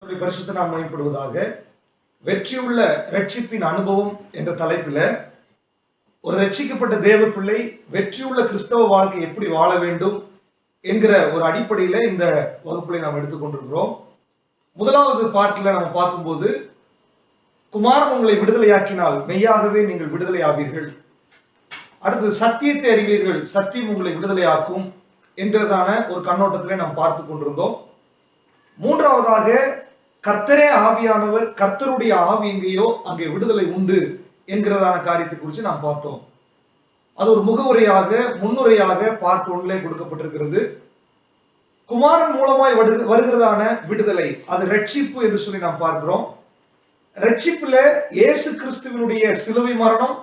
பரிசுத்த நாம் மகிமைப்படுவதாக. வெற்றியுள்ள ரட்சிப்பின் அனுபவம் என்ற தலைப்பில் ஒரு ரட்சிக்கப்பட்ட தேவ பிள்ளை வெற்றியுள்ள கிறிஸ்தவ வாழ்க்கை எப்படி வாழ வேண்டும் என்கிற ஒரு அடிப்படையில இந்த வகுப்புகளை நாம் எடுத்துக்கொண்டிருக்கிறோம். முதலாவது பார்ட்டில் நம்ம பார்க்கும்போது, குமாரன் உங்களை விடுதலையாக்கினால் மெய்யாகவே நீங்கள் விடுதலை ஆவீர்கள். அடுத்தது, சத்தியத்தை அறிவீர்கள், சத்தியம் உங்களை விடுதலையாக்கும் என்றதான ஒரு கண்ணோட்டத்திலே நாம் பார்த்து கொண்டிருந்தோம். மூன்றாவதாக, கர்த்தரே ஆவியானவர், கர்த்தருடைய ஆவி எங்கேயோ அங்கே விடுதலை உண்டு என்கிறதான காரியத்தை குறித்து நாம் பார்த்தோம். அது ஒரு முகவுரையாக, முன்னுரையாக பார்ட் 1 கொடுக்கப்பட்டிருக்கிறது. குமாரன் மூலமாய் வருகிறதான விடுதலை, அது ரட்சிப்பு என்று சொல்லி நாம் பார்க்கிறோம். ரட்சிப்புல இயேசு கிறிஸ்துவினுடைய சிலுவை மரணம்,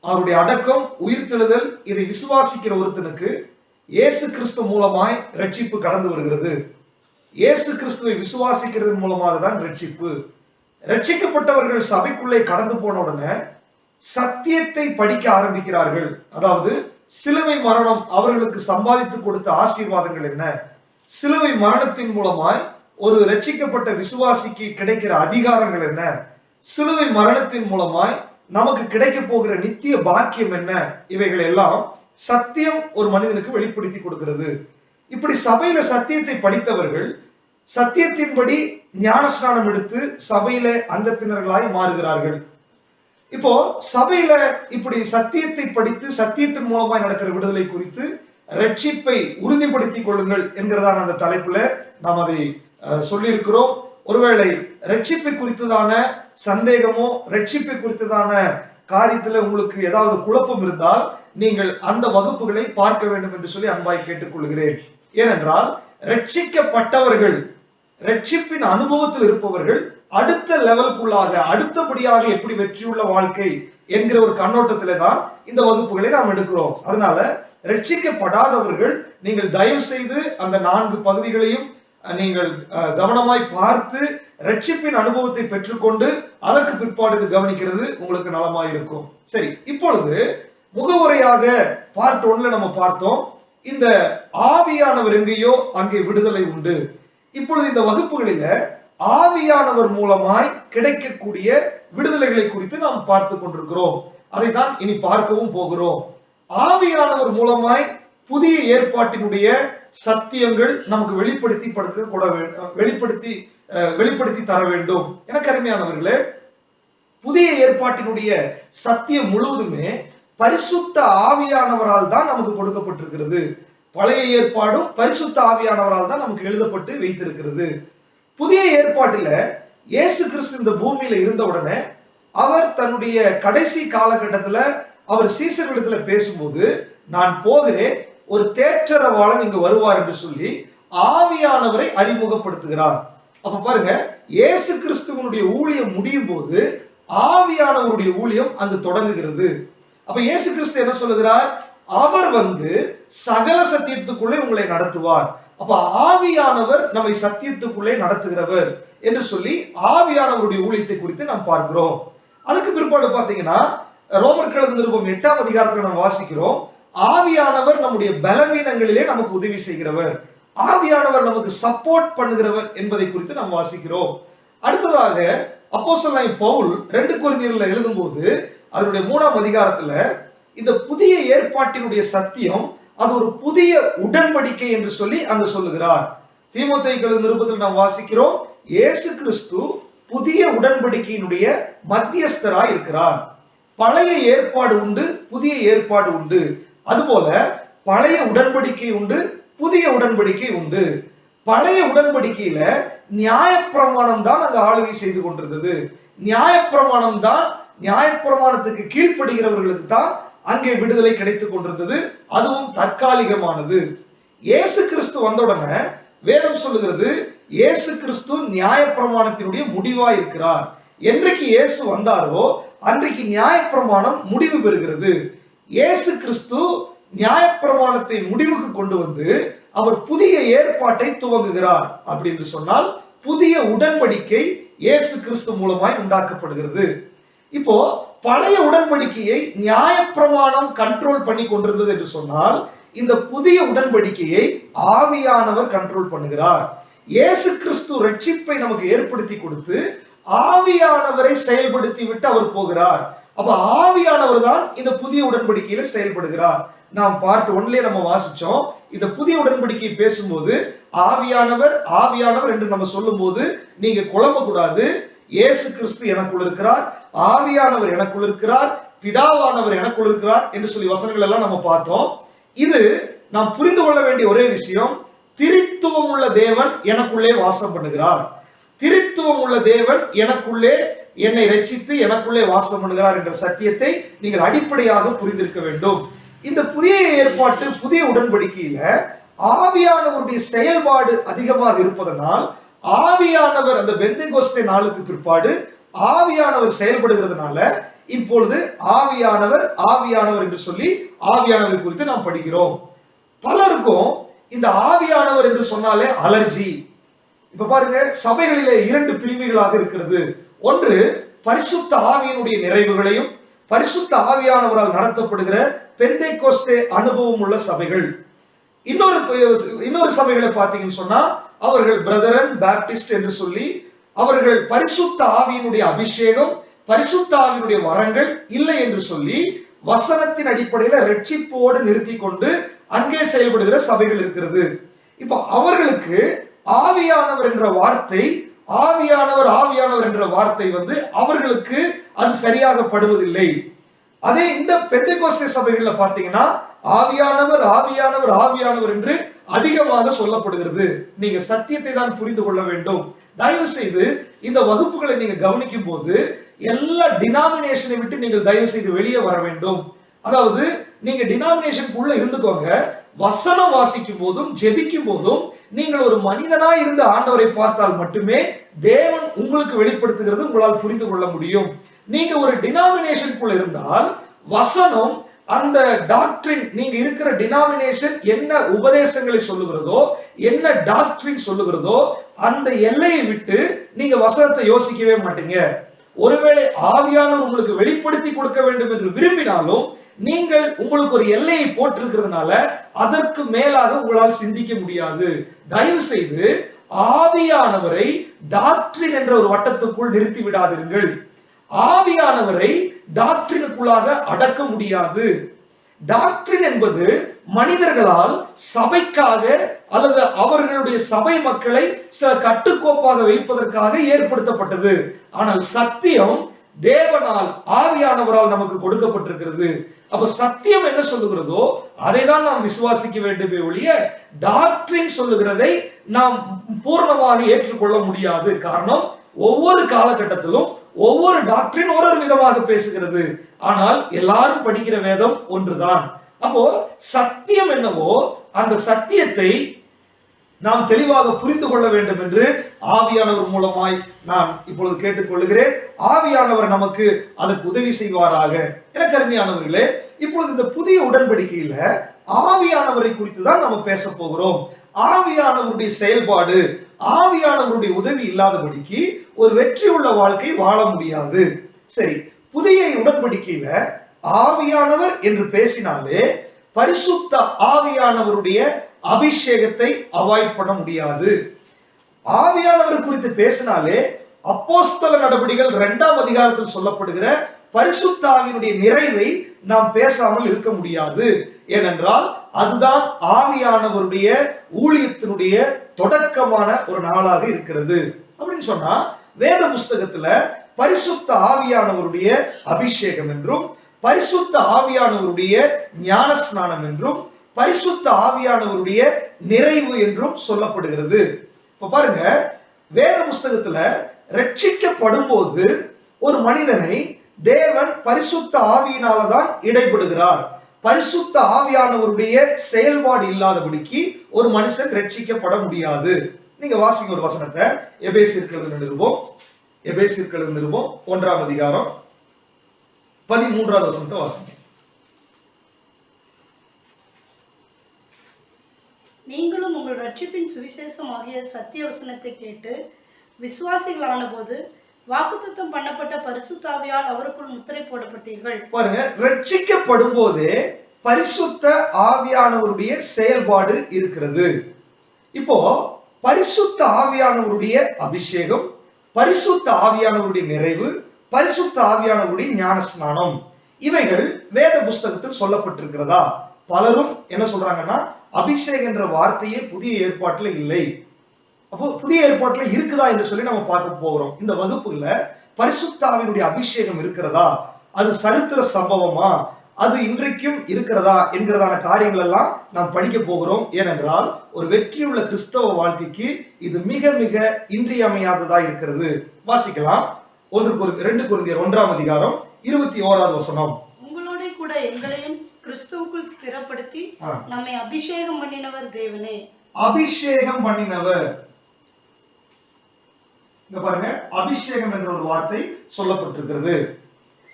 அவருடைய அடக்கம், உயிர்த்தெழுதல், இதை விசுவாசிக்கிற ஒருத்தனுக்கு இயேசு கிறிஸ்து மூலமாய் ரட்சிப்பு கடந்து வருகிறது. இயேசு கிறிஸ்துவை விசுவாசிக்கிறது மூலமாக தான் ரட்சிப்பு. ரட்சிக்கப்பட்டவர்கள் சபைக்குள்ளே கடந்து போன உடனே சத்தியத்தை படிக்க ஆரம்பிக்கிறார்கள். அதாவது சிலுவை மரணம் அவர்களுக்கு சம்பாதித்து கொடுத்த ஆசீர்வாதங்கள் என்ன, சிலுவை மரணத்தின் மூலமாய் ஒரு ரட்சிக்கப்பட்ட விசுவாசிக்கு கிடைக்கிற அதிகாரங்கள் என்ன, சிலுவை மரணத்தின் மூலமாய் நமக்கு கிடைக்க போகிற நித்திய பாக்கியம் என்ன, இவைகள் எல்லாம் சத்தியம் ஒரு மனிதனுக்கு வெளிப்படுத்தி கொடுக்கிறது. இப்படி சபையில சத்தியத்தை படித்தவர்கள் சத்தியத்தின்படி ஞானஸ்நானம் எடுத்து சபையில அங்கத்தினர்களாய் மாறுகிறார்கள். இப்போ சபையில இப்படி சத்தியத்தை படித்து சத்தியத்தின் மூலமாய் நடக்கிற விடுதலை குறித்து ரட்சிப்பை உறுதிப்படுத்திக் கொள்ளுங்கள் என்கிறதான அந்த தலைப்புல நாம் அதை சொல்லியிருக்கிறோம். ஒருவேளை ரட்சிப்பை குறித்ததான சந்தேகமோ ரட்சிப்பை குறித்ததான காரியத்துல உங்களுக்கு ஏதாவது குழப்பம் இருந்தால் நீங்கள் அந்த வகுப்புகளை பார்க்க வேண்டும் என்று சொல்லி அன்பாய் கேட்டுக்கொள்கிறேன். ஏனென்றால் ரட்சிக்கப்பட்டவர்கள், ரட்சிப்பின் அனுபவத்தில் இருப்பவர்கள் அடுத்த லெவலுக்குள்ளாக, அடுத்தபடியாக எப்படி வெற்றியுள்ள வாழ்க்கை என்கிற ஒரு கண்ணோட்டத்திலே தான் இந்த வகுப்புகளை நாம் எடுக்கிறோம். அதனால ரட்சிக்கப்படாதவர்கள் நீங்கள் தயவு செய்து அந்த 4 பகுதிகளையும் நீங்கள் கவனமாய் பார்த்து ரட்சிப்பின் அனுபவத்தை பெற்றுக்கொண்டு அதற்கு பிற்பாடு இது கவனிக்கிறது உங்களுக்கு நலமாயிருக்கும். சரி, இப்பொழுது முகவுரையாக பார்ட் 1 நம்ம பார்த்தோம், இந்த ஆவியானவர் எங்கேயோ அங்கே விடுதலை உண்டு. இப்பொழுது இந்த வகுப்புகளில ஆவியானவர் மூலமாய் கிடைக்கக்கூடிய விடுதலைகளை குறித்து நாம் பார்த்து கொண்டிருக்கிறோம். அதை தான் இனி பார்க்கவும் போகிறோம். ஆவியானவர் மூலமாய் புதிய ஏற்பாட்டினுடைய சத்தியங்கள் நமக்கு வெளிப்படுத்தி தர வேண்டும். எனக்கு அருமையானவர்களே, புதிய ஏற்பாட்டினுடைய சத்தியம் முழுவதுமே பரிசுத்த ஆவியானவரால் தான் நமக்கு கொடுக்கப்பட்டிருக்கிறது. பழைய ஏற்பாடும் பரிசுத்த ஆவியானவரால் தான் நமக்கு எழுதப்பட்டு வைத்திருக்கிறது. புதிய ஏற்பாட்டில இயேசு கிறிஸ்து இந்த பூமியில இருந்த உடனே அவர் தன்னுடைய கடைசி காலகட்டத்துல அவர் சீசர்களிடத்துல பேசும்போது, நான் போகிறேன், ஒரு தேற்றரவாளன் இங்கு வருவார் என்று சொல்லி ஆவியானவரை அறிமுகப்படுத்துகிறார். அப்ப பாருங்க, இயேசு கிறிஸ்துவனுடைய ஊழியம் முடியும் போது ஆவியானவருடைய ஊழியம் அங்கு தொடங்குகிறது. அப்ப இயேசு கிறிஸ்து என்ன சொல்லுகிறார்? அவர் சகல சத்தியத்துக்குள்ளே உங்களை நடத்துவார். அப்ப ஆவியானவர் நம்மை சத்தியத்துக்குள்ளே நடத்துகிறவர் என்று சொல்லி ஆவியானவருடைய ஊழியத்தை குறித்து நாம் பார்க்கிறோம். அதுக்கு பிற்பாடு பாத்தீங்கன்னா, ரோமர் எழுதின நிருபம் 8ஆம் அதிகாரத்தில் நாம் வாசிக்கிறோம், ஆவியானவர் நம்முடைய பலவீனங்களிலே நமக்கு உதவி செய்கிறவர், ஆவியானவர் நமக்கு சப்போர்ட் பண்ணுகிறவர் என்பதை குறித்து நாம் வாசிக்கிறோம். அடுத்ததாக அப்போஸ்தலனாகிய பவுல் 2 கொரிந்தியர்ல எழுதும்போது அதனுடைய 3ஆம் அதிகாரத்துல இந்த புதிய ஏற்பாட்டினுடைய சத்தியம் அது ஒரு புதிய உடன்படிக்கை என்று சொல்லி அங்க சொல்லுகிறார். தீமோத்தேயுக்கு நிருபத்தில் நாம் வாசிக்கிறோம், இயேசு கிறிஸ்து புதிய உடன்படிக்கையினுடைய மத்தியஸ்தராய் இருக்கிறார். பழைய ஏற்பாடு உண்டு, புதிய ஏற்பாடு உண்டு. அதுபோல பழைய உடன்படிக்கை உண்டு, புதிய உடன்படிக்கை உண்டு. பழைய உடன்படிக்கையில நியாயப்பிரமாணம் தான் அங்க ஆளுகை செய்து கொண்டிருந்தது. நியாயப்பிரமாணம் தான், நியாயப்பிரமாணத்துக்கு கீழ்ப்படுகிறவர்களுக்கு தான் அங்கே விடுதலை கிடைத்துக் கொண்டிருந்தது. அதுவும் தற்காலிகமானது. இயேசு கிறிஸ்து வந்தவுடனே வேதம் சொல்லுகிறது, இயேசு கிறிஸ்து நியாயப்பிரமாணத்தினுடைய முடிவாய் இருக்கிறார். என்றைக்கு இயேசு வந்தாரோ அன்றைக்கு நியாயப்பிரமாணம் முடிவு பெறுகிறது. இயேசு கிறிஸ்து நியாயப்பிரமாணத்தை முடிவுக்கு கொண்டு வந்து அவர் புதிய ஏற்பாட்டை துவங்குகிறார். அப்படி என்று சொன்னால் புதிய உடன்படிக்கை இயேசு கிறிஸ்து மூலமாய் உண்டாக்கப்படுகிறது. இப்போ பழைய உடன்படிக்கையை நியாயப்பிரமாணம் கண்ட்ரோல் பண்ணி கொண்டிருந்தது என்று சொன்னால், இந்த புதிய உடன்படிக்கையை ஆவியானவர் கண்ட்ரோல் பண்ணுகிறார். இயேசு கிறிஸ்து ரட்சிப்பை நமக்கு ஏற்படுத்தி கொடுத்து ஆவியானவரை செயல்படுத்தி விட்டு அவர் போகிறார். அப்ப ஆவியானவர் தான் இந்த புதிய உடன்படிக்கையில செயல்படுகிறார். நாம் பார்ட் 1லயே நம்ம வாசிச்சோம். இந்த புதிய உடன்படிக்கை பேசும்போது ஆவியானவர் ஆவியானவர் என்று நம்ம சொல்லும் போது நீங்க குழம்ப கூடாது. இயேசு கிறிஸ்து எனக்குள் இருக்கிறார், ஆவியானவர் எனக்குள் இருக்கிறார், பிதாவானவர் எனக்குள் இருக்கிறார் என்று சொல்லி வசனங்கள் எல்லாம் நம்ம பார்த்தோம். இது நாம் புரிந்து கொள்ள வேண்டிய ஒரே விஷயம், திரித்துவம் உள்ள தேவன் எனக்குள்ளே வாசம் பண்ணுகிறார். திரித்துவம் உள்ள தேவன் எனக்குள்ளே என்னை ரட்சித்து எனக்குள்ளே வாசம் பண்ணுகிறார் என்ற சத்தியத்தை நீங்கள் அடிப்படையாக புரிந்திருக்க வேண்டும். இந்த புதிய ஏற்பாட்டு புதிய உடன்படிக்கையில ஆவியானவருடைய செயல்பாடு அதிகமாக இருப்பதனால் ஆவியானவர் அந்த பெந்தெகோஸ்தே நாளுக்கு பிற்பாடு ஆவியானவர் செயல்படுகிறதுனால இப்பொழுது ஆவியானவர் ஆவியானவர் என்று சொல்லி ஆவியானவர் குறித்து நாம் படிக்கிறோம். பலருக்கும் இந்த ஆவியானவர் என்று சொன்னாலே அலர்ஜி. இப்ப பாருங்க, சபைகளிலே 2 பிரிவுகளாக இருக்கிறது. ஒன்று பரிசுத்த ஆவியினுடைய நிறைவுகளையும் பரிசுத்த ஆவியானவரால் நடத்தப்படுகிற பெந்தெகோஸ்தே அனுபவம் உள்ள சபைகள். இன்னொரு சபைகளை பார்த்தீங்கன்னு சொன்னா அவர்கள் பிரதரன் பேப்டிஸ்ட் என்று சொல்லி அவர்கள் பரிசுத்த ஆவியினுடைய அபிஷேகம் பரிசுத்த ஆவியினுடைய வரங்கள் இல்லை என்று சொல்லி வசனத்தின் அடிப்படையில ரட்சிப்போடு நிறுத்தி கொண்டு அங்கே செயல்படுகிற சபைகள் இருக்கிறது. இப்ப அவர்களுக்கு ஆவியானவர் என்ற வார்த்தை ஆவியானவர் ஆவியானவர் என்ற வார்த்தை அவர்களுக்கு அது சரியாக படுவதில்லை. அதே இந்த பெந்தெகோஸ்தே சபைகள்ல பாத்தீங்கன்னா ஆவியானவர் ஆவியானவர் ஆவியானவர் என்று அதிகமாக சொல்லப்படுகிறது. நீங்க சத்தியத்தை தான் புரிந்து கொள்ள வேண்டும். தயவு செய்து இந்த வகுப்புகளை நீங்க கவனிக்கும் போது எல்லா டினாமினேஷனை விட்டு நீங்கள் தயவு செய்து வெளியே வர வேண்டும். அதாவது நீங்க டினாமினேஷனுக்குள்ள இருந்துக்கோங்க. வசனம் வாசிக்கும் போதும் ஜெபிக்கும் போதும் நீங்கள் ஒரு மனிதனாய் இருந்து ஆண்டவரை பார்த்தால் மட்டுமே தேவன் உங்களுக்கு வெளிப்படுத்துகிறது உங்களால் புரிந்து கொள்ள முடியும். நீங்க ஒரு டினாமினேஷனுக்குள்ள இருந்தால் வசனம் அந்த டாக்டரின் நீங்க இருக்கிற டினாமினேஷன் என்ன உபதேசங்களை சொல்லுகிறதோ என்ன டாக்டரின் சொல்லுகிறதோ அந்த எல்லையை விட்டு நீங்க வசனத்தை யோசிக்கவே மாட்டீங்க. ஒருவேளை ஆவியானவர் உங்களுக்கு வெளிப்படுத்தி கொடுக்க வேண்டும் என்று விரும்பினாலும் நீங்கள் உங்களுக்கு ஒரு எல்லையை போட்டிருக்கிறதுனால அதற்கு மேலாக உங்களால் சிந்திக்க முடியாது. தயவு செய்து ஆவியானவரை டாக்டரின் என்ற ஒரு வட்டத்துக்குள் நிறுத்தி விடாதீர்கள். ஆவியானவரை டாக்டரினுக்குள்ளாக அடக்க முடியாது. டாக்டரின் என்பது மனிதர்களால் சபைக்காக அல்லது அவர்களுடைய சபை மக்களை சில கட்டுக்கோப்பாக வைப்பதற்காக ஏற்படுத்தப்பட்டது. ஆனால் சத்தியம் தேவனால் ஆவியானவரால் நமக்கு கொடுக்கப்பட்டிருக்கிறது. அப்ப சத்தியம் என்ன சொல்லுகிறதோ அதை தான் நாம் விசுவாசிக்க வேண்டுமே ஒழிய டாக்டரின் சொல்லுகிறதை நாம் பூர்ணமாக ஏற்றுக்கொள்ள முடியாது. காரணம், ஒவ்வொரு காலகட்டத்திலும் ஒவ்வொரு டாக்டரின் ஒரு விதமாக பேசுகிறது. ஆனால் எல்லாரும் படிக்கிற வேதம் ஒன்றுதான். அப்போ சத்தியம் என்னவோ அந்த சத்தியத்தை நாம் தெளிவாக புரிந்து கொள்ள வேண்டும் என்று ஆவியானவர் மூலமாய் நான் இப்பொழுது கேட்டுக்கொள்கிறேன். ஆவியானவர் நமக்கு அதற்கு உதவி செய்வாராக. எனக்கு அருமையானவர்களே, இப்பொழுது இந்த புதிய உடன்படிக்கையில ஆவியானவரை குறித்து தான் நம்ம பேச போகிறோம். ஆவியானவருடைய செயல்பாடு ஆவியானவருடைய உதவி இல்லாதபடிக்கு ஒரு வெற்றி உள்ள வாழ்க்கை வாழ முடியாது. சரி, புதிய உடன்படிக்கையில ஆவியானவர் என்று பேசினாலே பரிசுத்த ஆவியானவருடைய அபிஷேகத்தை அவாய்ட் பண்ண முடியாது. ஆவியானவர் குறித்து பேசினாலே அப்போஸ்தல நடபடிகள் 2ஆம் அதிகாரத்தில் சொல்லப்படுகிற பரிசுத்த ஆவியினுடைய நிறைவை நாம் பேசாமல் இருக்க முடியாது. ஏனென்றால் அதுதான் ஆவியானவருடைய ஊழியத்தினுடைய தொடக்கமான ஒரு நாளாக இருக்கிறது. அப்படின்னு சொன்னா வேத புஸ்தகத்துல பரிசுத்த ஆவியானவருடைய அபிஷேகம் என்றும் பரிசுத்த ஆவியானவருடைய ஞானஸ்நானம் என்றும் பரிசுத்த ஆவியானவருடைய நிறைவு என்றும் சொல்லப்படுகிறது. இப்ப பாருங்க, வேத புஸ்தகத்துல ரட்சிக்கப்படும் போது ஒரு மனிதனை தேவன் பரிசுத்த ஆவியினாலதான் இடைபடுகிறார். பரிசுத்த ஆவியானவருடைய செயல்பாடு இல்லாதபடிக்கு ஒரு மனுஷன் ரட்சிக்கப்பட முடியாது. நீங்க வாசிங்க ஒரு வசனத்தை, எபேசியர்கள் நிருபம் 1ஆம் அதிகாரம் 13வது வசனத்தை வாசிங்க. நீங்களும் உங்கள் ரட்சிப்பின் சுவிசேஷமாகிய சத்திய வசனத்தை கேட்டு விசுவாசிகளான போது வாக்குத்தத்தம் பண்ணப்பட்ட பரிசுத்த ஆவியால் அவருக்குள் முத்திரை போடப்பட்டீர்கள். பாருங்க, ரட்சிக்கப்படும் போதே பரிசுத்த ஆவியானவருடைய செயல்பாடு இருக்கிறது. இப்போ பரிசுத்த ஆவியானவருடைய அபிஷேகம், பரிசுத்த ஆவியானவருடைய நிறைவு, பரிசுத்த ஆவியானவருடைய ஞானஸ்நானம், இவைகள் வேத புஸ்தகத்தில் சொல்லப்பட்டிருக்கிறதா? பலரும் என்ன சொல்றாங்கன்னா, அபிஷேகம் என்ற வார்த்தையே புதிய ஏற்பாட்டுல இல்லை. அப்போ புதிய ஏற்பாட்டுல இருக்குதா என்று சொல்லி நம்ம பார்க்க போகிறோம். இந்த வகுப்புல பரிசுத்த ஆவியினுடைய அபிஷேகம் இருக்கிறதா, அது சரித்திர சம்பவமா, அது இன்றைக்கும் இருக்கிறதா என்கிறதான காரியங்கள் எல்லாம் நாம் படிக்க போகிறோம். ஏனென்றால் ஒரு வெற்றியுள்ள கிறிஸ்தவ வாழ்க்கைக்கு இது மிக மிக இன்றியமையாததா இருக்கிறது. வாசிக்கலாம். 2 கொரிந்தியர் 1ஆம் அதிகாரம் 21வது வசனம். உங்களோட கூட எங்களையும் கிறிஸ்துவுக்குள் ஸ்திரப்படுத்தி நம்மை அபிஷேகம் பண்ணினவர் தேவனே. அபிஷேகம் பண்ணினவர். இங்க பாருங்க, அபிஷேகம் என்ற ஒரு வார்த்தை சொல்லப்பட்டிருக்கிறது.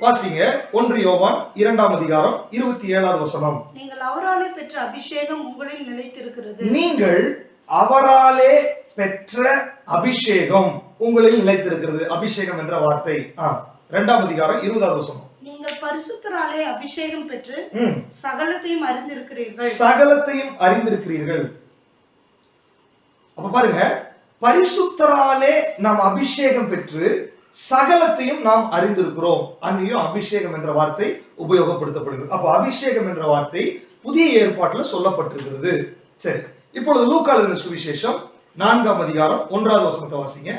வாசிங்க. 1 யோவான் 2ஆம் அதிகாரம் 27வது வசனம். நீங்கள் அவராலே பெற்ற அபிஷேகம் உங்களில் நிலைத்திருக்கிறது. நீங்கள் அவராலே பெற்ற அபிஷேகம் உங்களில் நிலைத்திருக்கிறது. அபிஷேகம் என்ற வார்த்தை 2ஆம் அதிகாரம் 20வது வசனம். நீங்கள் பரிசுத்தராலே அபிஷேகம் பெற்று சகலத்தையும் அறிந்திருக்கிறீர்கள். சகலத்தையும் அறிந்திருக்கிறீர்கள். அப்ப பாருங்க, பரிசுத்தராலே நாம் அபிஷேகம் பெற்று சகலத்தையும் நாம் அறிந்திருக்கிறோம். அங்கேயும் அபிஷேகம் என்ற வார்த்தை உபயோகப்படுத்தப்படுகிறது. அப்ப அபிஷேகம் என்ற வார்த்தை புதிய ஏற்பாட்டில் சொல்லப்பட்டிருக்கிறது. சரி, இப்பொழுது லூக்கா எழுதின சுவிசேஷம் 4ஆம் அதிகாரம் 1வது வசனத்தை வாசிங்க.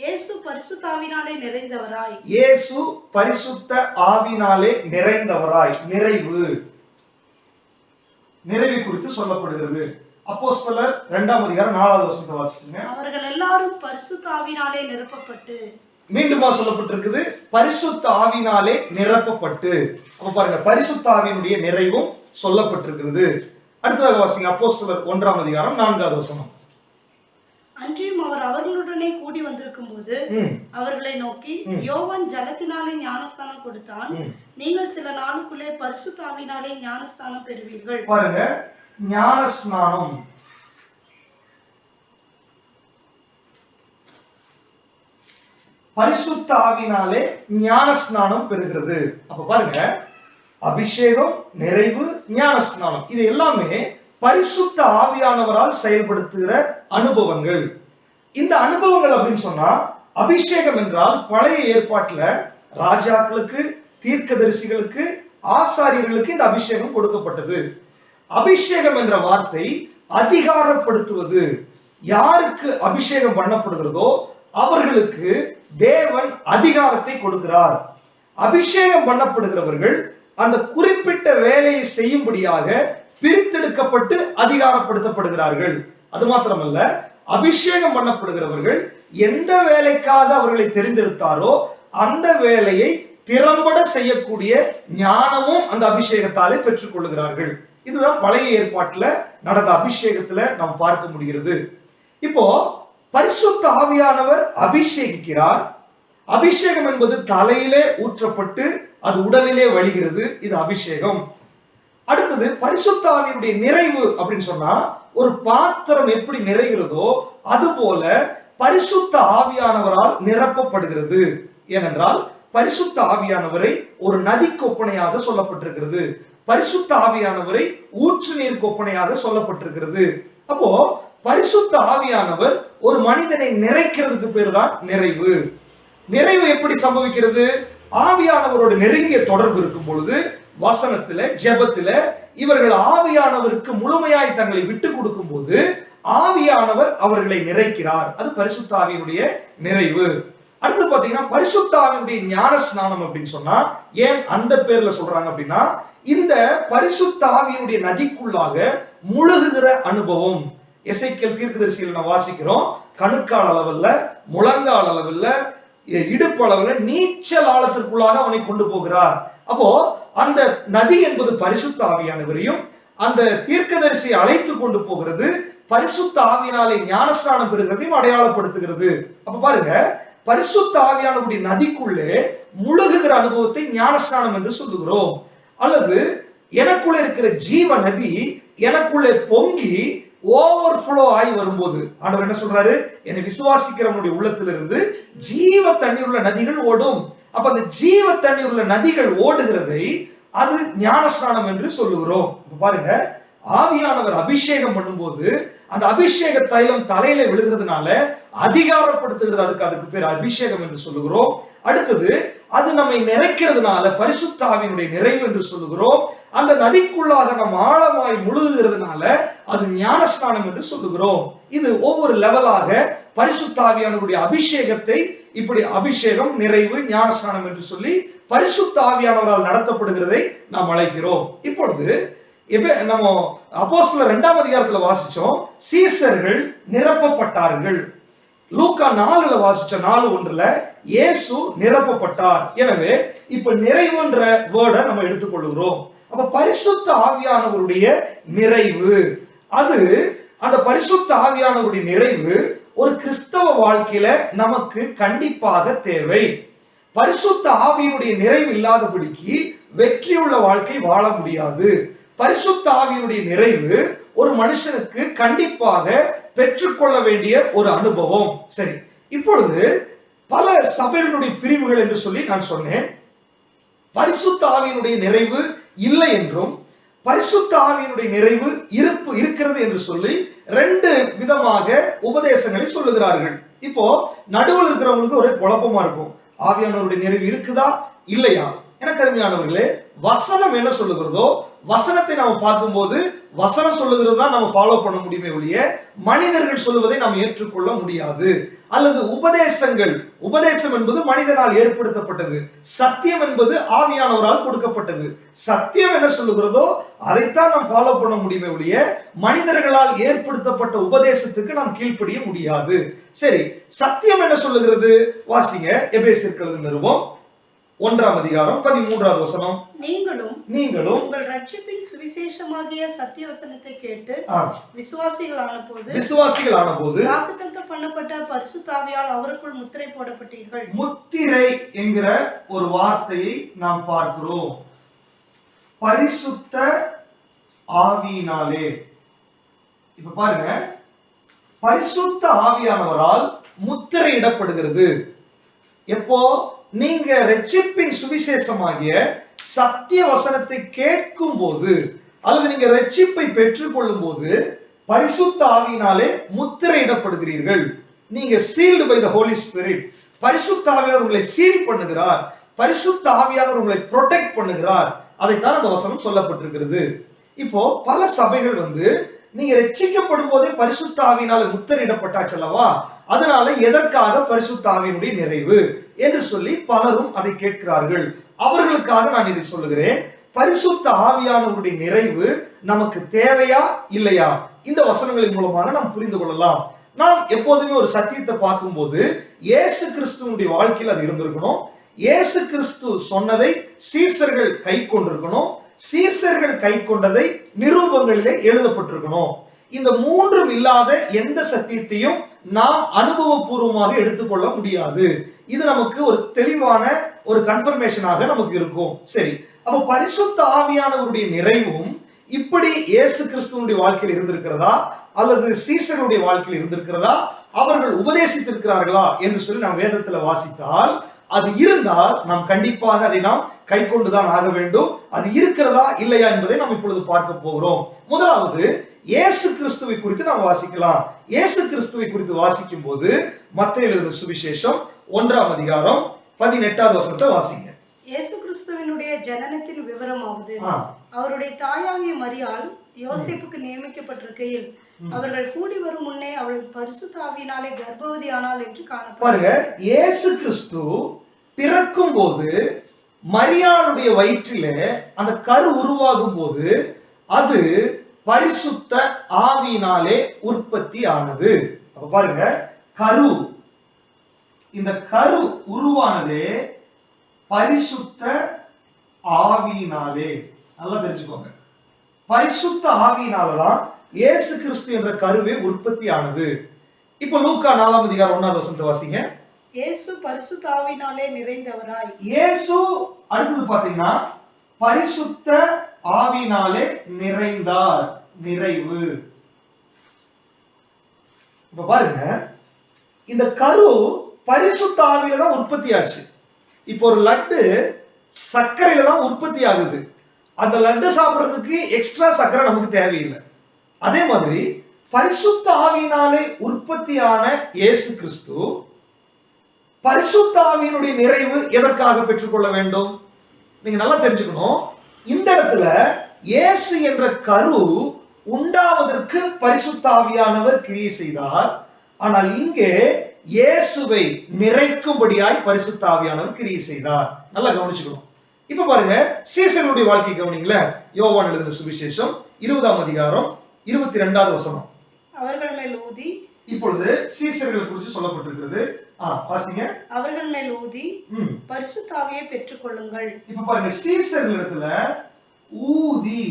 இயேசு பரிசுத்த ஆவியினாலே நிறைந்தவராய். இயேசு பரிசுத்த ஆவியினாலே நிறைந்தவராய். நிறைவு குறித்து சொல்லப்படுகிறது. அப்போஸ்தலர் 2ஆம் அதிகாரம் 4வது வசனத்தை வாசிங்க. அவர்கள் எல்லாரும் பரிசுத்த ஆவியினாலே நிரப்பப்பட்டு. மீண்டுமா சொல்லப்பட்டிருக்குது, பரிசுத்த ஆவியினாலே நிரப்பப்பட்டு. அப்ப பாருங்க, பரிசுத்த ஆவியினுடைய நிறைவும் சொல்லப்பட்டிருக்கிறது. அடுத்ததாக வாசிங்க. அப்போஸ்தலர் 1ஆம் அதிகாரம் 4வது வசனம். அன்றியும் அவர் அவர்களுடனே கூடி வந்திருக்கும் போது அவர்களை நோக்கி, யோவான் ஜலத்தினாலே ஞானஸ்தானம் கொடுத்தான், நீங்கள் சில நாளுக்குள்ளே பரிசுத்த ஆவியினாலே ஞானஸ்தானம் பெறுவீர்கள். பாருங்க, ஞானஸ்நானம். பரிசுத்த ஆவியினாலே ஞானஸ்நானம் பெறுகிறது. அப்ப பாருங்க, அபிஷேகம், நிறைவு, ஞானஸ்நானம், இது எல்லாமே பரிசுத்த ஆவியானவரால் செயல்படுத்துகிற அனுபவங்கள். இந்த அனுபவங்கள் அப்படின்னு சொன்னா, அபிஷேகம் என்றால் பழைய ஏற்பாட்டுல ராஜாக்களுக்கு, தீர்க்கதரிசிகளுக்கு, ஆசாரியர்களுக்கு இந்த அபிஷேகம் கொடுக்கப்பட்டது. அபிஷேகம் என்ற வார்த்தை அதிகாரப்படுத்துவது. யாருக்கு அபிஷேகம் பண்ணப்படுகிறதோ அவர்களுக்கு தேவன் அதிகாரத்தை கொடுக்கிறார். அபிஷேகம் பண்ணப்படுகிறவர்கள் அந்த குறிப்பிட்ட வேலையை செய்யும்படியாக பிரித்தெடுக்கப்பட்டு அதிகாரப்படுத்தப்படுகிறார்கள். அது மாத்திரமல்ல, அபிஷேகம் பண்ணப்படுகிறவர்கள் எந்த வேலைக்காக அவர்களை தெரிந்தெடுத்தாரோ அந்த வேலையை திறம்பட செய்யக்கூடிய ஞானமும் அந்த அபிஷேகத்தாலே பெற்றுக் கொள்ளுகிறார்கள். இதுதான் பழைய ஏற்பாட்டுல நடந்த அபிஷேகத்துல நாம் பார்க்க முடிகிறது. இப்போ பரிசுத்த ஆவியானவர் அபிஷேகிக்கிறார். அபிஷேகம் என்பது தலையிலே ஊற்றப்பட்டு அது உடலிலே வழிகிறது. இது அபிஷேகம். அடுத்தது பரிசுத்த ஆவியினுடைய நிறைவு அப்படின்னு சொன்னா, ஒரு பாத்திரம் எப்படி நிறைகிறதோ அது போல பரிசுத்த ஆவியானவரால் நிரப்பப்படுகிறது. ஏனென்றால் பரிசுத்த ஆவியானவரை ஒரு நதி கொப்பனையாக சொல்லப்பட்டிருக்கிறது. பரிசுத்த ஆவியானவரை ஊற்று நீர் கொப்பனையாக சொல்லப்பட்டிருக்கிறது. அப்போ பரிசுத்த ஆவியானவர் ஒரு மனிதனை நிறைக்கிறதுக்கு பேர் தான் நிறைவு. நிறைவு எப்படி சம்பவிக்கிறது? ஆவியானவரோட நெருங்கிய தொடர்பு இருக்கும் பொழுது வசனத்துல, ஜெபத்துல இவர்கள் ஆவியானவருக்கு முழுமையாய் தங்களை விட்டு கொடுக்கும் போது ஆவியானவர் அவர்களை நிறைக்கிறார். அது பரிசுத்த ஆவியினுடைய நிறைவு. அடுத்து பாத்தீங்கன்னா பரிசுத்த ஆவியினுடைய ஞான ஸ்நானம் அப்படின்னு சொன்னா, ஏன் அந்த பேர்ல சொல்றாங்க அப்படின்னா, இந்த பரிசுத்த ஆவியினுடைய நதிக்குள்ளாக முழுகுகிற அனுபவம். எசேக்கியேல் தீர்க்கதரிசியில் நான் வாசிக்கிறோம், கணுக்கால் அளவில், முழங்கால் அளவில், இடுப்பு அளவில் நீச்சல் ஆழத்திற்குள்ளாக அவனை கொண்டு போகிறார். அப்போ அந்த நதி என்பது பரிசுத்த ஆவியானவரையும் அந்த தீர்க்கதரிசியை அழைத்து கொண்டு போகிறது பரிசுத்த ஆவியினாலே ஞானஸ்நானம் பெறுகிறதையும் அடையாளப்படுத்துகிறது. அப்ப பாருங்க, பரிசுத்த ஆவியானவருடைய நதிக்குள்ளே முழுகுகிற அனுபவத்தை ஞானஸ்நானம் என்று சொல்லுகிறோம். அல்லது எனக்குள்ள இருக்கிற ஜீவ நதி எனக்குள்ளே பொங்கி ஓவர்ஃப்ளோ ஆகி வரும்போது ஆண்டவர் என்ன சொல்றாரு? என்னை விசுவாசிக்கிறவனுடைய உள்ளத்திலிருந்து ஜீவ தண்ணீர் உள்ள நதிகள் ஓடும். அப்ப அந்த ஜீவ தண்ணீர் உள்ள நதிகள் ஓடுகிறதை அது ஞானஸ்நானம் என்று சொல்லுகிறோம். பாருங்க, ஆவியானவர் அபிஷேகம் பண்ணும்போது அந்த அபிஷேக தைலம் தலையில விழுகிறதுனால அதிகாரப்படுத்துகிறது. அதுக்கு பேர் அபிஷேகம் என்று சொல்லுகிறோம். அடுத்தது அது நம்மை நிறைக்கிறதுனால பரிசுத்த ஆவியினுடைய நிறைவு என்று சொல்லுகிறோம். அந்த நதிக்குள்ளாக நாம் ஆழமாய் முழுகுகிறதுனால அது ஞானஸ்நானம் என்று சொல்லுகிறோம். இது ஒவ்வொரு லெவலாக பரிசுத்த ஆவியானவருடைய அபிஷேகத்தை இப்படி அபிஷேகம், நிறைவு, ஞானஸ்நானம் என்று சொல்லி பரிசுத்த ஆவியானவரால் நடத்தப்படுகிறதை நாம் அழைக்கிறோம். இப்பொழுது நம்ம அப்போஸ்தலர் 2ஆம் அதிகாரத்துல வாசிச்சோம், சீசர்கள் நிரப்பப்பட்டார்கள். லூக்கா 4ல வாசிச்ச 4:1 இயேசு நிரப்பப்பட்டார். எனவே இப்ப நிறைவுன்ற வேர்டை நம்ம எடுத்துக்கொள்கிறோம். அப்ப பரிசுத்த ஆவியானவருடைய நிறைவு, அது அந்த பரிசுத்த ஆவியானவருடைய நிறைவு ஒரு கிறிஸ்தவ வாழ்க்கையில நமக்கு கண்டிப்பாக தேவை. பரிசுத்த ஆவியினுடைய நிறைவு இல்லாதபடிக்கு வெற்றியுள்ள வாழ்க்கை வாழ முடியாது. பரிசுத்த ஆவியினுடைய நிறைவு ஒரு மனுஷனுக்கு கண்டிப்பாக பெற்றுக்கொள்ள வேண்டிய ஒரு அனுபவம். சரி, இப்பொழுது பல சபைகளுடைய பிரிவுகள் என்று சொல்லி நான் சொன்னேன். பரிசுத்த ஆவியினுடைய நிறைவு இல்லை என்றும் பரிசுத்த ஆவியினுடைய நிறைவு இருக்கிறது என்று சொல்லி 2 விதமாக உபதேசங்களை சொல்லுகிறார்கள். இப்போ நடுவில் இருக்கிறவங்களுக்கு ஒரே குழப்பமா இருக்கும், ஆவியானவருடைய நிறைவு இருக்குதா இல்லையா? எனக்கு அருமையானவர்களே, வசனம் என்ன சொல்லுகிறதோ வசனத்தை நாம பார்க்கும்போது வசனம் சொல்லுகிறது தான் நம்ம ஃபாலோ பண்ண முடியுமே ஒழிய மனிதர்கள் சொல்லுவதை நாம் ஏற்றுக்கொள்ள முடியாது. அல்லது உபதேசம் என்பது மனிதனால் ஏற்படுத்தப்பட்டது, சத்தியம் என்பது ஆவியானவரால் கொடுக்கப்பட்டது. சத்தியம் என்ன சொல்லுகிறதோ அதைத்தான் நாம் ஃபாலோ பண்ண முடியுமே ஒழிய மனிதர்களால் ஏற்படுத்தப்பட்ட உபதேசத்துக்கு நாம் கீழ்ப்படிய முடியாது. சரி, சத்தியம் என்ன சொல்லுகிறது? வாசிங்க, எபேசியர் நிருபம் 1ஆம் அதிகாரம் 13வது வசனம். நீங்களும் உங்கள் ரட்சிப்பின் சுவிசேஷமாகிய சத்திய வசனத்தை கேட்டு விசுவாசிகளான போது வாக்குத்தத்தம் பண்ணப்பட்ட பரிசுத்த ஆவியால் அவருக்குள் முத்திரை போடப்பட்டீர்கள். முத்திரை என்கிற ஒரு வார்த்தையை நாம் பார்க்கிறோம். பரிசுத்த ஆவியினாலே. இப்ப பாருங்க, பரிசுத்த ஆவியானவரால் முத்திரையிடப்படுகிறது. எப்போ? நீங்க ரட்சிப்பின் சுவிசேஷமாகிய சத்திய வசனத்தை கேட்கும் போது அல்லது நீங்க ரட்சிப்பை பெற்றுக் கொள்ளும் போது பரிசுத்த ஆவியினாலே முத்திரையிடப்படுகிறீர்கள். நீங்க sealed by the holy spirit. பரிசுத்த ஆவியானவர் உங்களை சீல் பண்ணுகிறார். பரிசுத்த ஆவியானவர் உங்களை ப்ரொடெக்ட் பண்ணுகிறார். அதைத்தான் அந்த வசனம் சொல்லப்பட்டிருக்கிறது. இப்போ பல சபைகள் நீங்க ரட்சிக்கப்படும் போதே பரிசுத்த ஆவியினால முத்திரையிடப்பட்டாச்சு அல்லவா, அதனால எதற்காக பரிசுத்த ஆவியினுடைய நிறைவு என்று சொல்லி பலரும் அதை கேட்கிறார்கள். அவர்களுக்காக நான் இதை சொல்லுகிறேன். பரிசுத்த ஆவியானவருடைய நிறைவு நமக்கு தேவையா இல்லையா? இந்த வசனங்களின் மூலமாக நாம் புரிந்து கொள்ளலாம். நாம் எப்போதுமே ஒரு சத்தியத்தை பார்க்கும்போது இயேசு கிறிஸ்துவனுடைய வாழ்க்கையில் அது இருந்திருக்கணும். இயேசு கிறிஸ்து சொன்னதை சீசர்கள் கை கொண்டிருக்கணும். சீசர்கள் கை கொண்டதை நிரூபங்களிலே எழுதப்பட்டிருக்கணும். இந்த மூன்றும் இல்லாத எந்த சத்தியத்தையும் நாம் அனுபவபூர்வமாக எடுத்துக்கொள்ள முடியாது. இது நமக்கு ஒரு தெளிவான ஒரு கன்ஃபர்மேஷனாக நமக்கு இருக்கும். சரி, அப்ப பரிசுத்த ஆவியானவருடைய நிறைவும் இப்படி இயேசு கிறிஸ்துவனுடைய வாழ்க்கையில் இருந்திருக்கிறதா அல்லது சீசருடைய வாழ்க்கையில் இருந்திருக்கிறதா, அவர்கள் உபதேசித்திருக்கிறார்களா என்று சொல்லி நாம் வேதத்துல வாசித்தால் அது இருந்தால் நாம் கண்டிப்பாக அதை நாம் கை கொண்டுதான் ஆக வேண்டும். அது இருக்கிறதா இல்லையா என்பதை நாம் இப்பொழுது பார்க்க போகிறோம். முதலாவது இயேசு கிறிஸ்துவை குறித்து நாம் வாசிக்கலாம். இயேசு கிறிஸ்துவை குறித்து வாசிக்கும் போது மத்தேயு எழுதின சுவிசேஷம் 1ஆம் அதிகாரம் 18வது வசனத்தை வாசிங்க. இயேசு கிறிஸ்துவினுடைய ஜனனத்தின் விவரமாவது, அவருடைய தாயாகிய மரியாள் யோசேப்புக்கு நியமிக்கப்பட்டிருக்கையில் அவர்கள் கூடி வரும் முன்னே அவள் பரிசுத்த ஆவியினாலே கர்ப்பவதி ஆனாள் என்று காணப்படும். பாருங்க, இயேசு கிறிஸ்து பிறக்கும் போது மரியாளுடைய வயிற்றிலே அந்த கரு உருவாகும் போது அது பரிசுத்த ஆவியினாலே உற்பத்தி ஆனது. அப்ப பாருங்க, இந்த கரு உருவானதே பரிசுத்த ஆவியினாலே. நல்லா தெரிஞ்சுக்கோங்க, பரிசுத்த ஆவியினாலதான் இயேசு கிறிஸ்து என்ற கருவே உற்பத்தி ஆனது. இப்ப லூக்கா 4ஆம் அதிகாரம் 1வது வசனத்தை வாசிங்க. இயேசு பரிசுத்த ஆவியினாலே நிறைந்தவராய். இயேசு அடுத்தது பாத்தீங்கன்னா பரிசுத்த ஆவியினாலே நிறைந்தார். நிறைவு. இப்ப பாருங்க, இந்த கரு பரிசுத்த ஆவியில தான் உற்பத்தி ஆச்சு. இப்போ ஒரு லட்டு சர்க்கரையில தான் உற்பத்தி ஆகுது. அந்த லட்டு சாப்பிடுறதுக்கு எக்ஸ்ட்ரா சர்க்கரை நமக்கு தேவையில்லை. அதே மாதிரி பரிசுத்த ஆவியினாலே உற்பத்தியான இயேசு கிறிஸ்து பரிசுத்த ஆவியினுடைய நிறைவு எதற்காக பெற்றுக்கொள்ள வேண்டும்? நீங்க நல்லா தெரிஞ்சுக்கணும். இந்த இடத்துல இயேசு என்ற கரு உண்டாவதற்கு பரிசுத்த ஆவியானவர் கிரியை செய்தார். ஆனால் இங்கே இயேசுவை நிறைக்கும்படியாய் பரிசுத்த ஆவியானவர் கிரியை செய்தார். நல்லா கவனிச்சுக்கணும். இப்ப பாருங்க, சீசர்களுடைய வாழ்க்கை கவனிங்கள. யோவான் எழுதின சுவிசேஷம் 20ஆம் அதிகாரம் 22வது வசனம். அவர்கள் மேல் ஊதி, இப்பொழுது சீசர்கள் குறித்து சொல்லப்பட்டிருக்கிறது. வாசிங்க. அவர்கள் மேல் ஊதி பரிசுத்த ஆவியை பெற்றுக் கொள்ளுங்கள். இப்ப பாருங்க, சீசர்கள் இடத்துல ஊதி.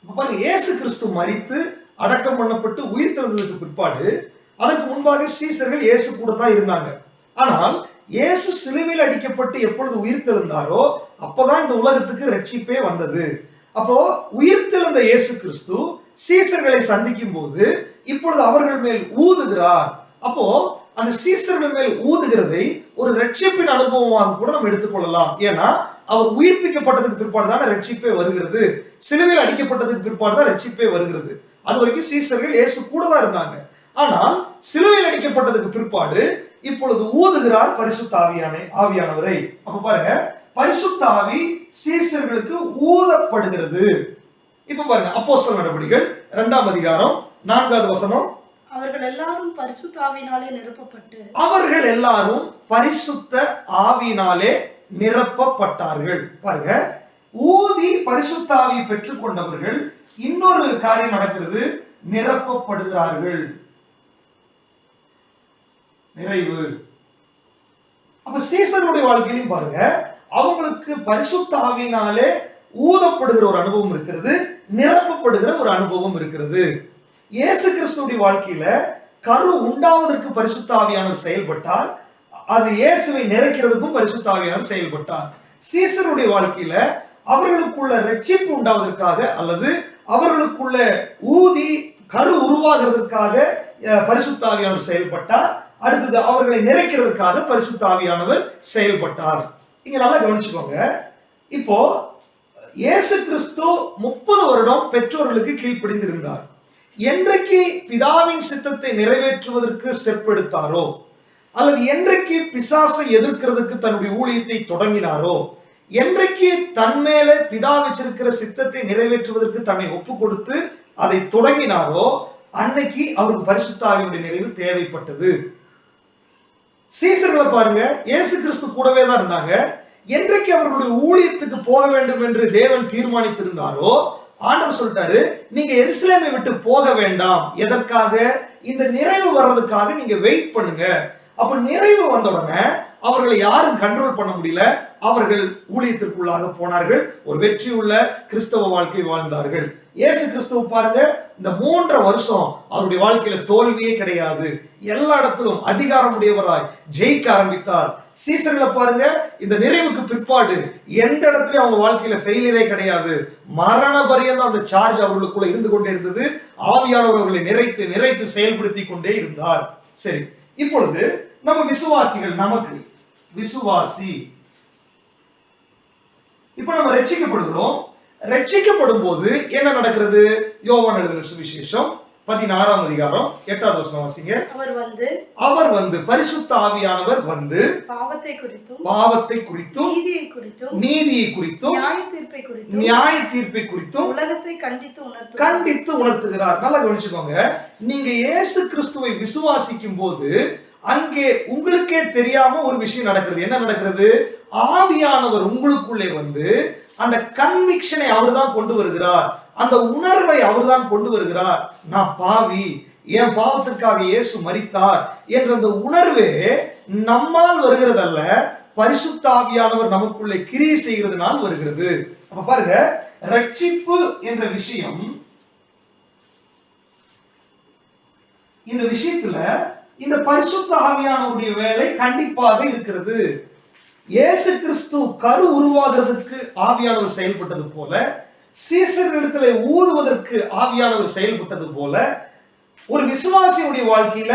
இப்ப பாருங்க, இயேசு கிறிஸ்து மரித்து அடக்கம் பண்ணப்பட்டு உயிர் தெழுந்ததுக்கு பிற்பாடு அதற்கு முன்பாக சீசர்கள் இயேசு கூட தான் இருந்தாங்க. ஆனால் இயேசு சிலுவையில் அடிக்கப்பட்டு எப்பொழுது உயிர் தெழுந்தாரோ அப்பதான் இந்த உலகத்துக்கு ரட்சிப்பே வந்தது. அப்போ உயிர் தெழுந்த இயேசு கிறிஸ்து சீசர்களை சந்திக்கும் போது இப்பொழுது அவர்கள் மேல் ஊதுகிறார். அப்போ அந்த சீசர்கள் மேல் ஊதுகிறதை ஒரு ரட்சிப்பின் அனுபவமாக கூட நம்ம எடுத்துக்கொள்ளலாம். ஏன்னா அவர் உயிர்ப்பிக்கப்பட்டதுக்கு பிற்பாடு தான் ரட்சிப்பே வருகிறது. சிலுவையில் அடிக்கப்பட்டதுக்கு பிற்பாடு தான் ரட்சிப்பே வருகிறது. அது வரைக்கும் சீசர்கள் இயேசு கூட தான் இருந்தாங்க. ஆனால் சிலுவையில் அடிக்கப்பட்டதுக்கு பிற்பாடு இப்பொழுது ஊதுகிறார் பரிசுத்த ஆவியானவரை. அப்ப பாருங்க, பரிசுத்த ஆவி சீசர்களுக்கு ஊதப்படுகிறது. இப்ப பாருங்க, அப்போஸ்தலர் நடவடிக்கைகள் 2ஆம் அதிகாரம் 4வது வசனம். அவர்கள் எல்லாரும் பரிசுத்த ஆவியினாலே நிரப்பப்பட்டு, அவர்கள் எல்லாரும் பரிசுத்த ஆவியினாலே நிரப்பப்பட்டார்கள். பாருங்க, ஊதி பரிசுத்த ஆவியை பெற்றுக் கொண்டவர்கள் இன்னொரு காரியம் நடக்கிறது, நிரப்பப்படுகிறார்கள். நிறைவு. அப்ப சீசருடைய வாழ்க்கையிலும் பாருங்க, அவங்களுக்கு பரிசுத்த ஆவியினாலே ஊதப்படுகிற ஒரு அனுபவம் இருக்கிறது, நிரப்பப்படுகிற ஒரு அனுபவம் இருக்கிறது. இயேசு கிறிஸ்துடைய வாழ்க்கையில கரு உண்டாவதற்கு பரிசுத்த ஆவியானவர் செயல்பட்டார். அது இயேசுவை நிறைக்கிறதுக்கும் பரிசுத்த ஆவியானவர் செயல்பட்டார். சீசருடைய வாழ்க்கையில அவர்களுக்குள்ள ரட்சிப்பு உண்டாவதற்காக அல்லது அவர்களுக்குள்ள ஊதி கரு உருவாகிறதுக்காக பரிசுத்த ஆவியானவர் செயல்பட்டார். அடுத்தது அவர்களை நிறைக்கிறதுக்காக பரிசுத்த ஆவியானவர் செயல்பட்டார். இங்க நல்லா கவனிச்சுக்கோங்க. இப்போ இயேசு கிறிஸ்து 30 வருடம் பெற்றோர்களுக்கு கீழ்ப்படிந்திருந்தார். என்றைக்கு பிதாவின் சித்தத்தை நிறைவேற்றுவதற்கு ஸ்டெப் எடுத்தாரோ அல்லது என்றைக்கு பிசாசை எதிர்க்கிறதுக்கு தன்னுடைய ஊழியத்தை தொடங்கினாரோ, என்றைக்கு தன் மேல பிதா வச்சிருக்கிற சித்தத்தை நிறைவேற்றுவதற்கு தன்னை ஒப்பு கொடுத்து அதை தொடங்கினாரோ அன்னைக்கு அவருக்கு பரிசுத்த ஆவியுடைய நிறைவு தேவைப்பட்டது. சீசர்களை பாருங்க, இயேசு கிறிஸ்து கூடவே தான் இருந்தாங்க. என்றைக்கு அவர்களுடைய ஊழியத்துக்கு போக வேண்டும் என்று தேவன் தீர்மானித்திருந்தாரோ ஆண்டவர் சொல்லிட்டாரு, நீங்க எருசலேமை விட்டு போக வேண்டாம். எதற்காக? இந்த நிறைவு வர்றதுக்காக நீங்க வெயிட் பண்ணுங்க. அப்ப நிறைவு வந்த உடனே அவர்களை யாரும் கண்ட்ரோல் பண்ண முடியல. அவர்கள் ஊழியத்திற்குள்ளாக போனார்கள். ஒரு வெற்றி உள்ள கிறிஸ்தவ வாழ்க்கை வாழ்ந்தார்கள். இயேசு கிறிஸ்துவ பாருங்க, இந்த 3.5 வருஷம் அவருடைய வாழ்க்கையில தோல்வியே கிடையாது. எல்லா இடத்திலும் அதிகாரம் உடையவராய் ஜெயிக்க ஆரம்பித்தார். சீசர்களை பாருங்க, இந்த நிறைவுக்கு பிற்பாடு எந்த இடத்துலயும் அவங்க வாழ்க்கையில ஃபெயிலியரே கிடையாது. மரண பரியந்தம் அந்த சார்ஜ் அவர்களுக்குள்ள இருந்து கொண்டே இருந்தது. ஆவியானவர் அவர்களை நிறைத்து நிறைத்து செயல்படுத்தி கொண்டே இருந்தார். சரி, இப்பொழுது நம்ம விசுவாசிகள், நமக்கு விசுவாசி, இப்ப நம்ம ரட்சிக்கப்படுகிறோம். ரட்சிக்கப்படும் போது என்ன நடக்கிறது? யோவான் எழுதின சுவிசேஷம் 16ஆம் அதிகாரம் 8வது வசனம் வாசிங்க. அவர் வந்து பரிசுத்த ஆவியானவர் வந்து பாவத்தை குறித்தும் நீதியை குறித்தும் நியாய தீர்ப்பை குறித்தும் உலகத்தை கண்டித்து உணர்த்துகிறார். நல்லா கவனிச்சுக்கோங்க. நீங்க இயேசு கிறிஸ்துவை விசுவாசிக்கும் போது அங்கே உங்களுக்கே தெரியாம ஒரு விஷயம் நடக்கிறது. என்ன நடக்கிறது? ஆவியானவர் உங்களுக்குள்ளே வந்து அந்த கன்விக்ஷனை அவர்தான் கொண்டு வருகிறார். அந்த உணர்வை அவர்தான் கொண்டு வருகிறார். நான் பாவி, என் பாவத்திற்காக இயேசு மரித்தார் என்ற அந்த உணர்வே நம்மால் வருகிறதல்ல, பரிசுத்த ஆவியானவர் நமக்குள்ளே கிரியை செய்கிறதுனால் வருகிறது. அப்ப பாருங்க, ரட்சிப்பு என்ற விஷயம், இந்த விஷயத்துல இந்த பரிசுத்த ஆவியானவருடைய வேலை கண்டிப்பாக இருக்கிறது. இயேசு கிறிஸ்து கரு உருவாகிறதுக்கு ஆவியானவர் செயல்பட்டது போல, சீசர்களிடத்தில் ஊதுவதற்கு ஆவியானவர் செயல்பட்டது போல, ஒரு விசுவாசியுடைய வாழ்க்கையில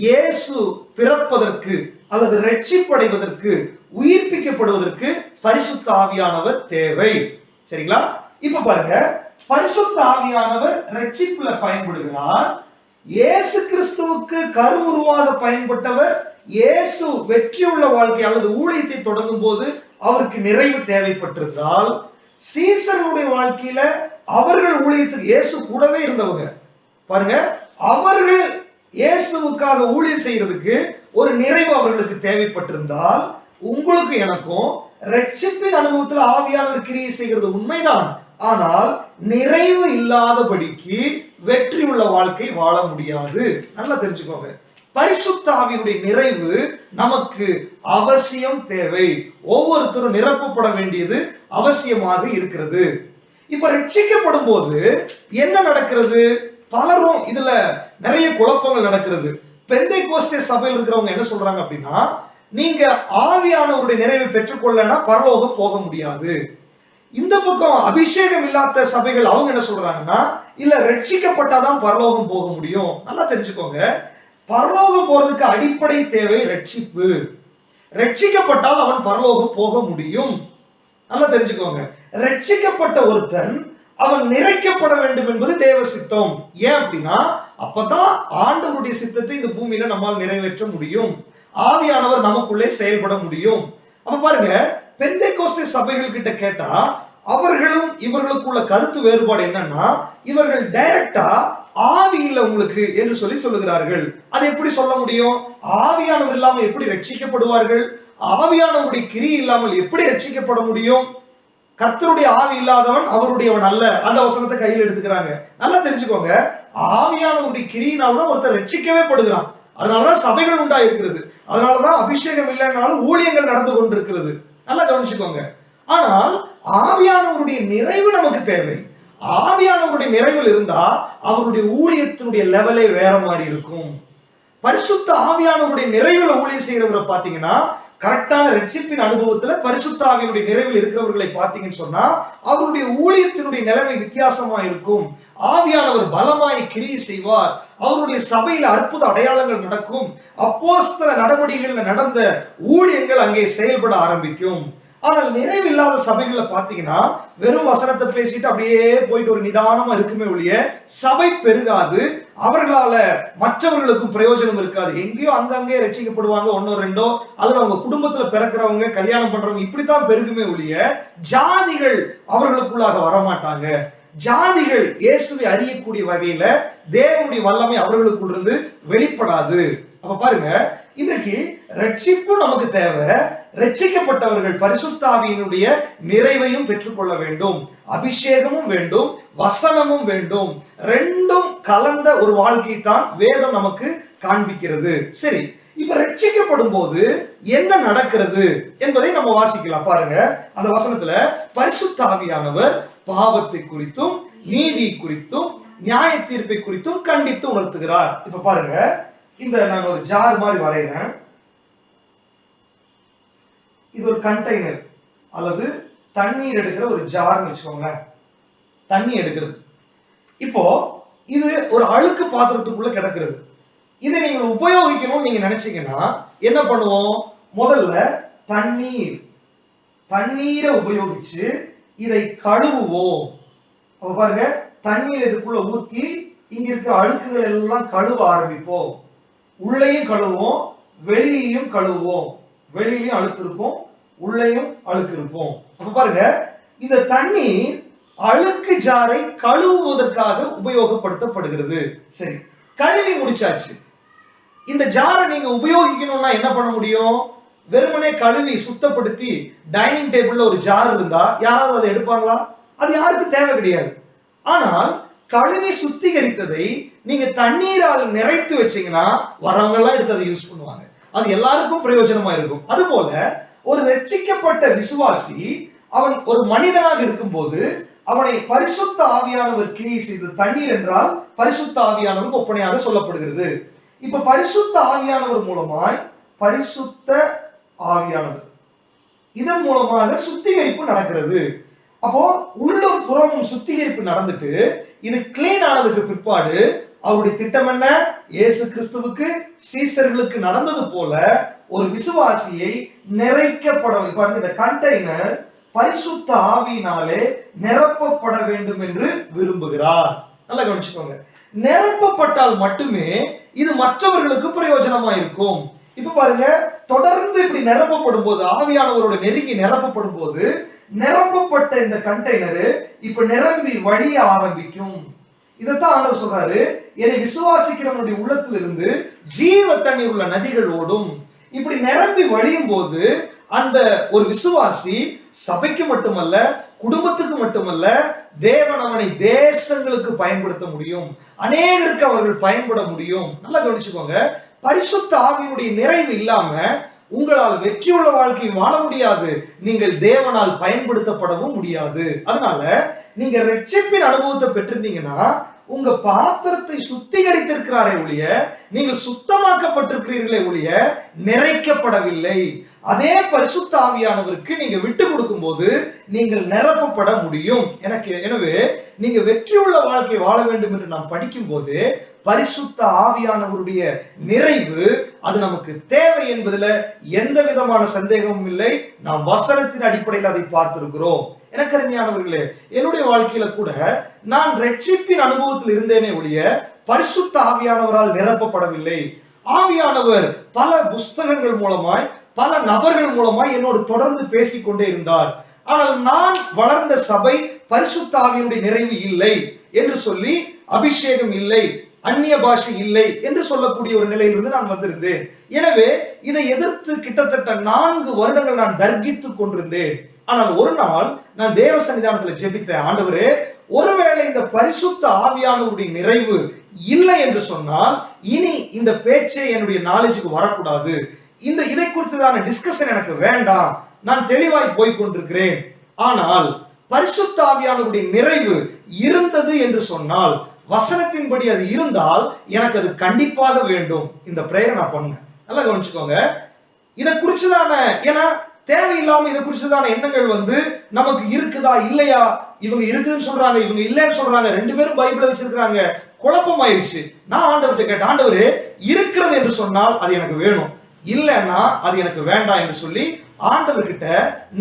இயேசு பிறப்பதற்கு அல்லது ரட்சிப்படைவதற்கு, உயிர்ப்பிக்கப்படுவதற்கு பரிசுத்த ஆவியானவர் தேவை. சரிங்களா? இப்ப பாருங்க, பரிசுத்த ஆவியானவர் ரட்சிப்புல பயன்படுகிறார். இயேசு கிறிஸ்துவுக்கு கருவுருவாக பயன்பட்டவர். இயேசு வெற்றியுள்ள வாழ்க்கை அல்லது ஊழியத்தை தொடங்கும் போது அவருக்கு நிறைவு தேவைப்பட்டிருந்தால், சீசருடைய வாழ்க்கையில அவர்கள் ஊழியத்துக்கு இயேசு கூடவே இருந்தவங்க பாருங்க, அவர்கள் இயேசுவுக்காக ஊழியம் செய்யறதுக்கு ஒரு நிறைவு அவர்களுக்கு தேவைப்பட்டிருந்தால், உங்களுக்கு எனக்கும் ரட்சிப்பின் அனுபவத்தில் ஆவியானவர் கிரியை செய்கிறது உண்மைதான். ஆனால் நிறைவு இல்லாதபடிக்கு வெற்றி உள்ள வாழ்க்கை வாழ முடியாது. நல்லா தெரிஞ்சுக்கோங்க, பரிசுத்த ஆவியுடைய நிறைவு நமக்கு அவசியம் தேவை. ஒவ்வொருத்தரும் நிரப்பப்பட வேண்டியது அவசியமாக இருக்கிறது. இப்ப ரட்சிக்கப்படும் போது என்ன நடக்கிறது? பலரும் இதுல நிறைய குழப்பங்கள் நடக்கிறது. பெந்தைக்கோஸ்தே சபையில் இருக்கிறவங்க என்ன சொல்றாங்க அப்படின்னா, நீங்க ஆவியானவருடைய நிறைவை பெற்றுக்கொள்ளனா பரலோகம் போக முடியாது. இந்த பக்கம் அபிஷேகம் இல்லாத சபைகள் அவங்க என்ன சொல்றாங்கன்னா, இல்ல ரட்சிக்கப்பட்டாதான் பரலோகம் போக முடியும். நல்லா தெரிஞ்சுக்கோங்க, பரலோகம் போறதுக்கு அடிப்படை தேவை ரட்சிப்பு. ரட்சிக்கப்பட்டால் அவன் பரலோகம் போக முடியும். நல்லா தெரிஞ்சுக்கோங்க, ரட்சிக்கப்பட்ட ஒருத்தன் அவன் நிறைக்கப்பட வேண்டும் என்பது தேவ சித்தம். ஏன் அப்படின்னா, அப்பதான் ஆண்டவருடைய சித்தத்தை இந்த பூமியில நம்மால் நிறைவேற்ற முடியும். ஆவியானவர் நமக்குள்ளே செயல்பட முடியும். அப்ப பாருங்க, பெந்தைக்கோஸ்தே சபைகள் கிட்ட கேட்டா அவர்களும் இவர்களுக்குள்ள கருத்து வேறுபாடு என்னன்னா, இவர்கள் டைரக்டா ஆவி இல்ல உங்களுக்கு என்று சொல்லுகிறார்கள். அதை எப்படி சொல்ல முடியும்? ஆவியானவர் இல்லாமல் எப்படி ரட்சிக்கப்படுவார்கள்? ஆவியானவருடைய கிரி இல்லாமல் எப்படி ரட்சிக்கப்பட முடியும்? கர்த்தருடைய ஆவி இல்லாதவன் அவருடையவன் அல்ல. அந்த வசனத்தை கையில் எடுத்துக்கிறாங்க. நல்லா தெரிஞ்சுக்கோங்க, ஆவியானவருடைய கிரியினால்தான் ஒருத்தர் ரட்சிக்கவே படுகிறான். அதனாலதான் சபைகள் உண்டா இருக்கிறது. அதனாலதான் அபிஷேகம் இல்லைனாலும் ஊழியங்கள் நடந்து கொண்டிருக்கிறது. நல்லா கவனிச்சுக்கோங்க. ஆனால் ஆவியானவருடைய நிறைவு நமக்கு தேவை. ஆவியானவருடைய நிறைவில் இருந்தா அவருடைய ஊழியத்தினுடைய லெவலே வேற மாதிரி இருக்கும். பரிசுத்த ஆவியானவருடைய நிறைவுல ஊழியம் செய்யறவரை பாத்தீங்கன்னா, கரெக்டான ரட்சிப்பின் அனுபவத்துல பரிசுத்த ஆவியினுடைய நிறைவில் இருக்கிறவர்களை பார்த்தீங்கன்னு சொன்னா அவருடைய ஊழியத்தினுடைய நிலைமை வித்தியாசமா இருக்கும். ஆவியானவர் பலமாய் கிரியை செய்வார். அவருடைய சபையில அற்புத அடையாளங்கள் நடக்கும். அப்போஸ்தல நடவடிக்கைகள்ல நடந்த ஊழியங்கள் அங்கே செயல்பட ஆரம்பிக்கும். ஆனால் நிறைவில்லாத சபைகளை பாத்தீங்கன்னா வெறும் வசனத்தை பேசிட்டு அப்படியே போயிட்டு ஒரு நிதானமா இருக்குமே ஒழிய சபை பெருகாது. அவர்களால மற்றவர்களுக்கும் பிரயோஜனம் இருக்காது. எங்கேயோ அங்கங்கே ரட்சிக்கப்படுவாங்க, ஒன்னோ ரெண்டோ, அல்லது அவங்க குடும்பத்துல பிறக்கிறவங்க, கல்யாணம் பண்றவங்க, இப்படித்தான் பெருகுமே ஒழிய ஜாதிகள் அவர்களுக்குள்ளாக வரமாட்டாங்க. ஜாதிகள் இயேசுவை அறியக்கூடிய வகையில தேவனுடைய வல்லமை அவர்களுக்குள் இருந்து வெளிப்படாது. அப்ப பாருங்க, இன்றைக்கு ரட்சிப்பு நமக்கு தேவை. ரட்சிக்கப்பட்டவர்கள் பரிசுத்த ஆவியினுடைய நிறைவையும் பெற்றுக்கொள்ள வேண்டும், அபிஷேகமும் வேண்டும், வசனமும் வேண்டும். ரெண்டும் கலந்த ஒரு வாழ்க்கை தான் வேதம் நமக்கு காண்பிக்கிறது. சரி, இப்ப ரட்சிக்கப்படும் போது என்ன நடக்கிறது என்பதை நம்ம வாசிக்கலாம். பாருங்க, அந்த வசனத்துல பரிசுத்த ஆவியானவர் பாவத்தை குறித்தும் நீதி குறித்தும் நியாய தீர்ப்பை குறித்தும் கண்டித்து உணர்த்துகிறார். இப்ப பாருங்க, இந்த நான் ஒரு ஜார் மாதிரி வரைகிறேன். இது ஒரு கண்டெய்னர் அல்லது தண்ணீர் எடுக்கிற ஒரு ஜார்னு வச்சுக்கோங்க. தண்ணி எடுக்கிறது. இப்போ இது ஒரு அழுக்கு பாத்திரத்துக்குள்ள கிடக்கிறது. இதை நீங்க உபயோகிக்கணும்னு நீங்க நினைச்சீங்கன்னா என்ன பண்ணுவோம்? முதல்ல தண்ணீரை உபயோகிச்சு இதை கழுவுவோம். அப்ப பாருங்க, தண்ணீர் இதுக்குள்ள ஊத்தி இங்க இருக்கிற அழுக்குகள் எல்லாம் கழுவ ஆரம்பிப்போம். உள்ளேயும் கழுவோம், வெளியையும் கழுவுவோம். வெளியிலையும் அழுக்கு இருக்கும், உள்ளேயும் அழுக்கு இருக்கும். அப்ப பாருங்க, இந்த தண்ணீர் அழுக்கு ஜாரை கழுவுவதற்காக உபயோகப்படுத்தப்படுகிறது. சரி, கழுவி முடிச்சாச்சு. இந்த ஜாரை நீங்க உபயோகிக்கணும்னா என்ன பண்ண முடியும்? வெறுமனே கழுவி சுத்தப்படுத்தி டைனிங் டேபிள்ல ஒரு ஜார் இருந்தா யாராவது அதை எடுப்பாங்களா? அது யாருக்கு தேவை கிடையாது. ஆனால் கழுவி சுத்திகரித்ததை நீங்க தண்ணீரால் நிறைத்து வச்சீங்கன்னா வரவங்க எல்லாம் எடுத்து அதை யூஸ் பண்ணுவாங்க. அது எல்லாருக்கும் பிரயோஜனமா இருக்கும். அதுபோல ஒரு ரட்சிக்கப்பட்ட விசுவாசி அவன் ஒரு மனிதனாக இருக்கும் போது அவனை பரிசுத்த ஆவியானவர் கிரியை செய்த தண்ணீர் என்றால் பரிசுத்த ஆவியானவருக்கு ஒப்பனையாக சொல்லப்படுகிறது. இப்ப பரிசுத்த ஆவியானவர் மூலமாய் பரிசுத்த ஆவியானவர் இதன் மூலமாக சுத்திகரிப்பு நடக்கிறது. அப்போ உள்ளும் புறமும் சுத்திகரிப்பு நடந்துட்டு இது கிளீன் ஆனதுக்கு பிற்பாடு அவருடைய திட்டம் என்ன? இயேசு கிறிஸ்துவுக்கு சீசர்களுக்கு நடந்தது போல ஒரு விசுவாசியை நிறைக்கப்பட, இந்த கண்டெய்னர் பரிசுத்த ஆவியினாலே நிரப்பப்பட வேண்டும் என்று விரும்புகிறார். நல்லா கவனிச்சுக்கோங்க. நிரப்பப்பட்டால் மட்டுமே இது மற்றவர்களுக்கு பிரயோஜனமா இருக்கும். இப்ப பாருங்க, தொடர்ந்து இப்படி நிரப்பப்படும் போது, ஆவியானவரோட நெருங்கி நிரப்பப்படும் போது, நிரப்பப்பட்ட இந்த கண்டெய்னர் இப்ப நிரம்பி வழிய ஆரம்பிக்கும். இதைத்தான் ஆண்டவர் சொல்றாரு, என்னை விசுவாசிக்கிறவனுடைய உள்ளத்திலிருந்து ஜீவ தண்ணீர் உள்ள நதிகள் ஓடும். இப்படி நிரம்பி வழியும் போது அந்த ஒரு விசுவாசி சபைக்கு மட்டுமல்ல, குடும்பத்துக்கு மட்டுமல்ல, தேவன் அவனை தேசங்களுக்கு பயன்படுத்த முடியும், அநேகருக்கு அவர்கள் பயன்பட முடியும். நல்லா கவனிச்சுக்கோங்க. பரிசுத்த ஆவியினுடைய நிறைவு இல்லாம உங்களால் வெற்றியுள்ள வாழ்க்கையை வாழ முடியாது, நீங்கள் தேவனால் பயன்படுத்தப்படவும் முடியாது. அதனால நீங்க ரட்சிப்பின் அனுபவத்தை பெற்றிருந்தீங்கன்னா உங்க பாத்திரத்தை சுத்திகரித்திருக்கிறாரே ஒழிய, நீங்கள் சுத்தமாக்கப்பட்டிருக்கிறீர்களே ஒழிய நிறைக்கப்படவில்லை. அதே பரிசுத்த ஆவியானவருக்கு நீங்க விட்டு கொடுக்கும் போது நீங்கள் நிரப்பப்பட முடியும். எனவே நீங்க வெற்றியுள்ள வாழ்க்கை வாழ வேண்டும் என்று நாம் படிக்கும் போது பரிசுத்த ஆவியானவருடைய நிறைவு அது நமக்கு தேவை என்பதுல எந்த விதமான சந்தேகமும் இல்லை. நாம் வசனத்தின் அடிப்படையில் அதை பார்த்திருக்கிறோம். எனக்கு அருமையானவர்களே, என்னுடைய வாழ்க்கையில கூட நான் ரட்சிப்பின் அனுபவத்தில் இருந்தேனே ஒழிய பரிசுத்த ஆவியானவரால் நிரப்பப்படவில்லை. ஆவியானவர் பல புஸ்தகங்கள் மூலமாய், பல நபர்கள் மூலமாய் என்னோடு தொடர்ந்து பேசிக்கொண்டே இருந்தார். ஆனால் நான் வளர்ந்த சபை பரிசுத்த ஆவியினுடைய நிறைவு இல்லை என்று சொல்லி, அபிஷேகம் இல்லை, அந்நிய பாஷை இல்லை என்று சொல்லக்கூடிய ஒரு நிலையிலிருந்து நான் வந்திருந்தேன். எனவே இதை எதிர்த்து கிட்டத்தட்ட 4 வருடங்கள் நான் தர்கித்துக் கொண்டிருந்தேன். ஆனால் ஒரு நாள் நான் தேவ சன்னிதானத்துல ஜெபித்தேன், ஆண்டவரே, ஒருவேளை இந்த பரிசுத்த ஆவியானவருடைய நிறைவு இல்லை என்று சொன்னால் இனி இந்த பேச்சே என்னுடைய நாலேஜுக்கு வரக்கூடாது, இதை குறித்ததான டிஸ்கஷன் எனக்கு வேண்டாம், நான் தெளிவாய் போய் கொண்டிருக்கிறேன். ஆனால் பரிசுத்த ஆவியானவருடைய நிறைவு இருந்தது என்று சொன்னால், வசனத்தின்படி அது இருந்தால் எனக்கு அது கண்டிப்பாக வேண்டும். இந்த பிரேயரை நான் பண்ணேன். நல்லா கவனிச்சுக்கோங்க. இதை குறிச்சுதான, ஏன்னா தேவையில்லாம இதை குறிச்சுதான எண்ணங்கள் நமக்கு இருக்குதா இல்லையா, இவங்க இருக்குதுன்னு சொல்றாங்க, இவங்க இல்லைன்னு சொல்றாங்க, 2 பேரும் பைபிளை வச்சிருக்காங்க, குழப்பமாயிருச்சு. நான் ஆண்டவர்கிட்ட கேட்டேன், ஆண்டவரே, இருக்கிறது என்று சொன்னால் அது எனக்கு வேணும், இல்லைன்னா அது எனக்கு வேண்டாம் என்று சொல்லி ஆண்டவர்கிட்ட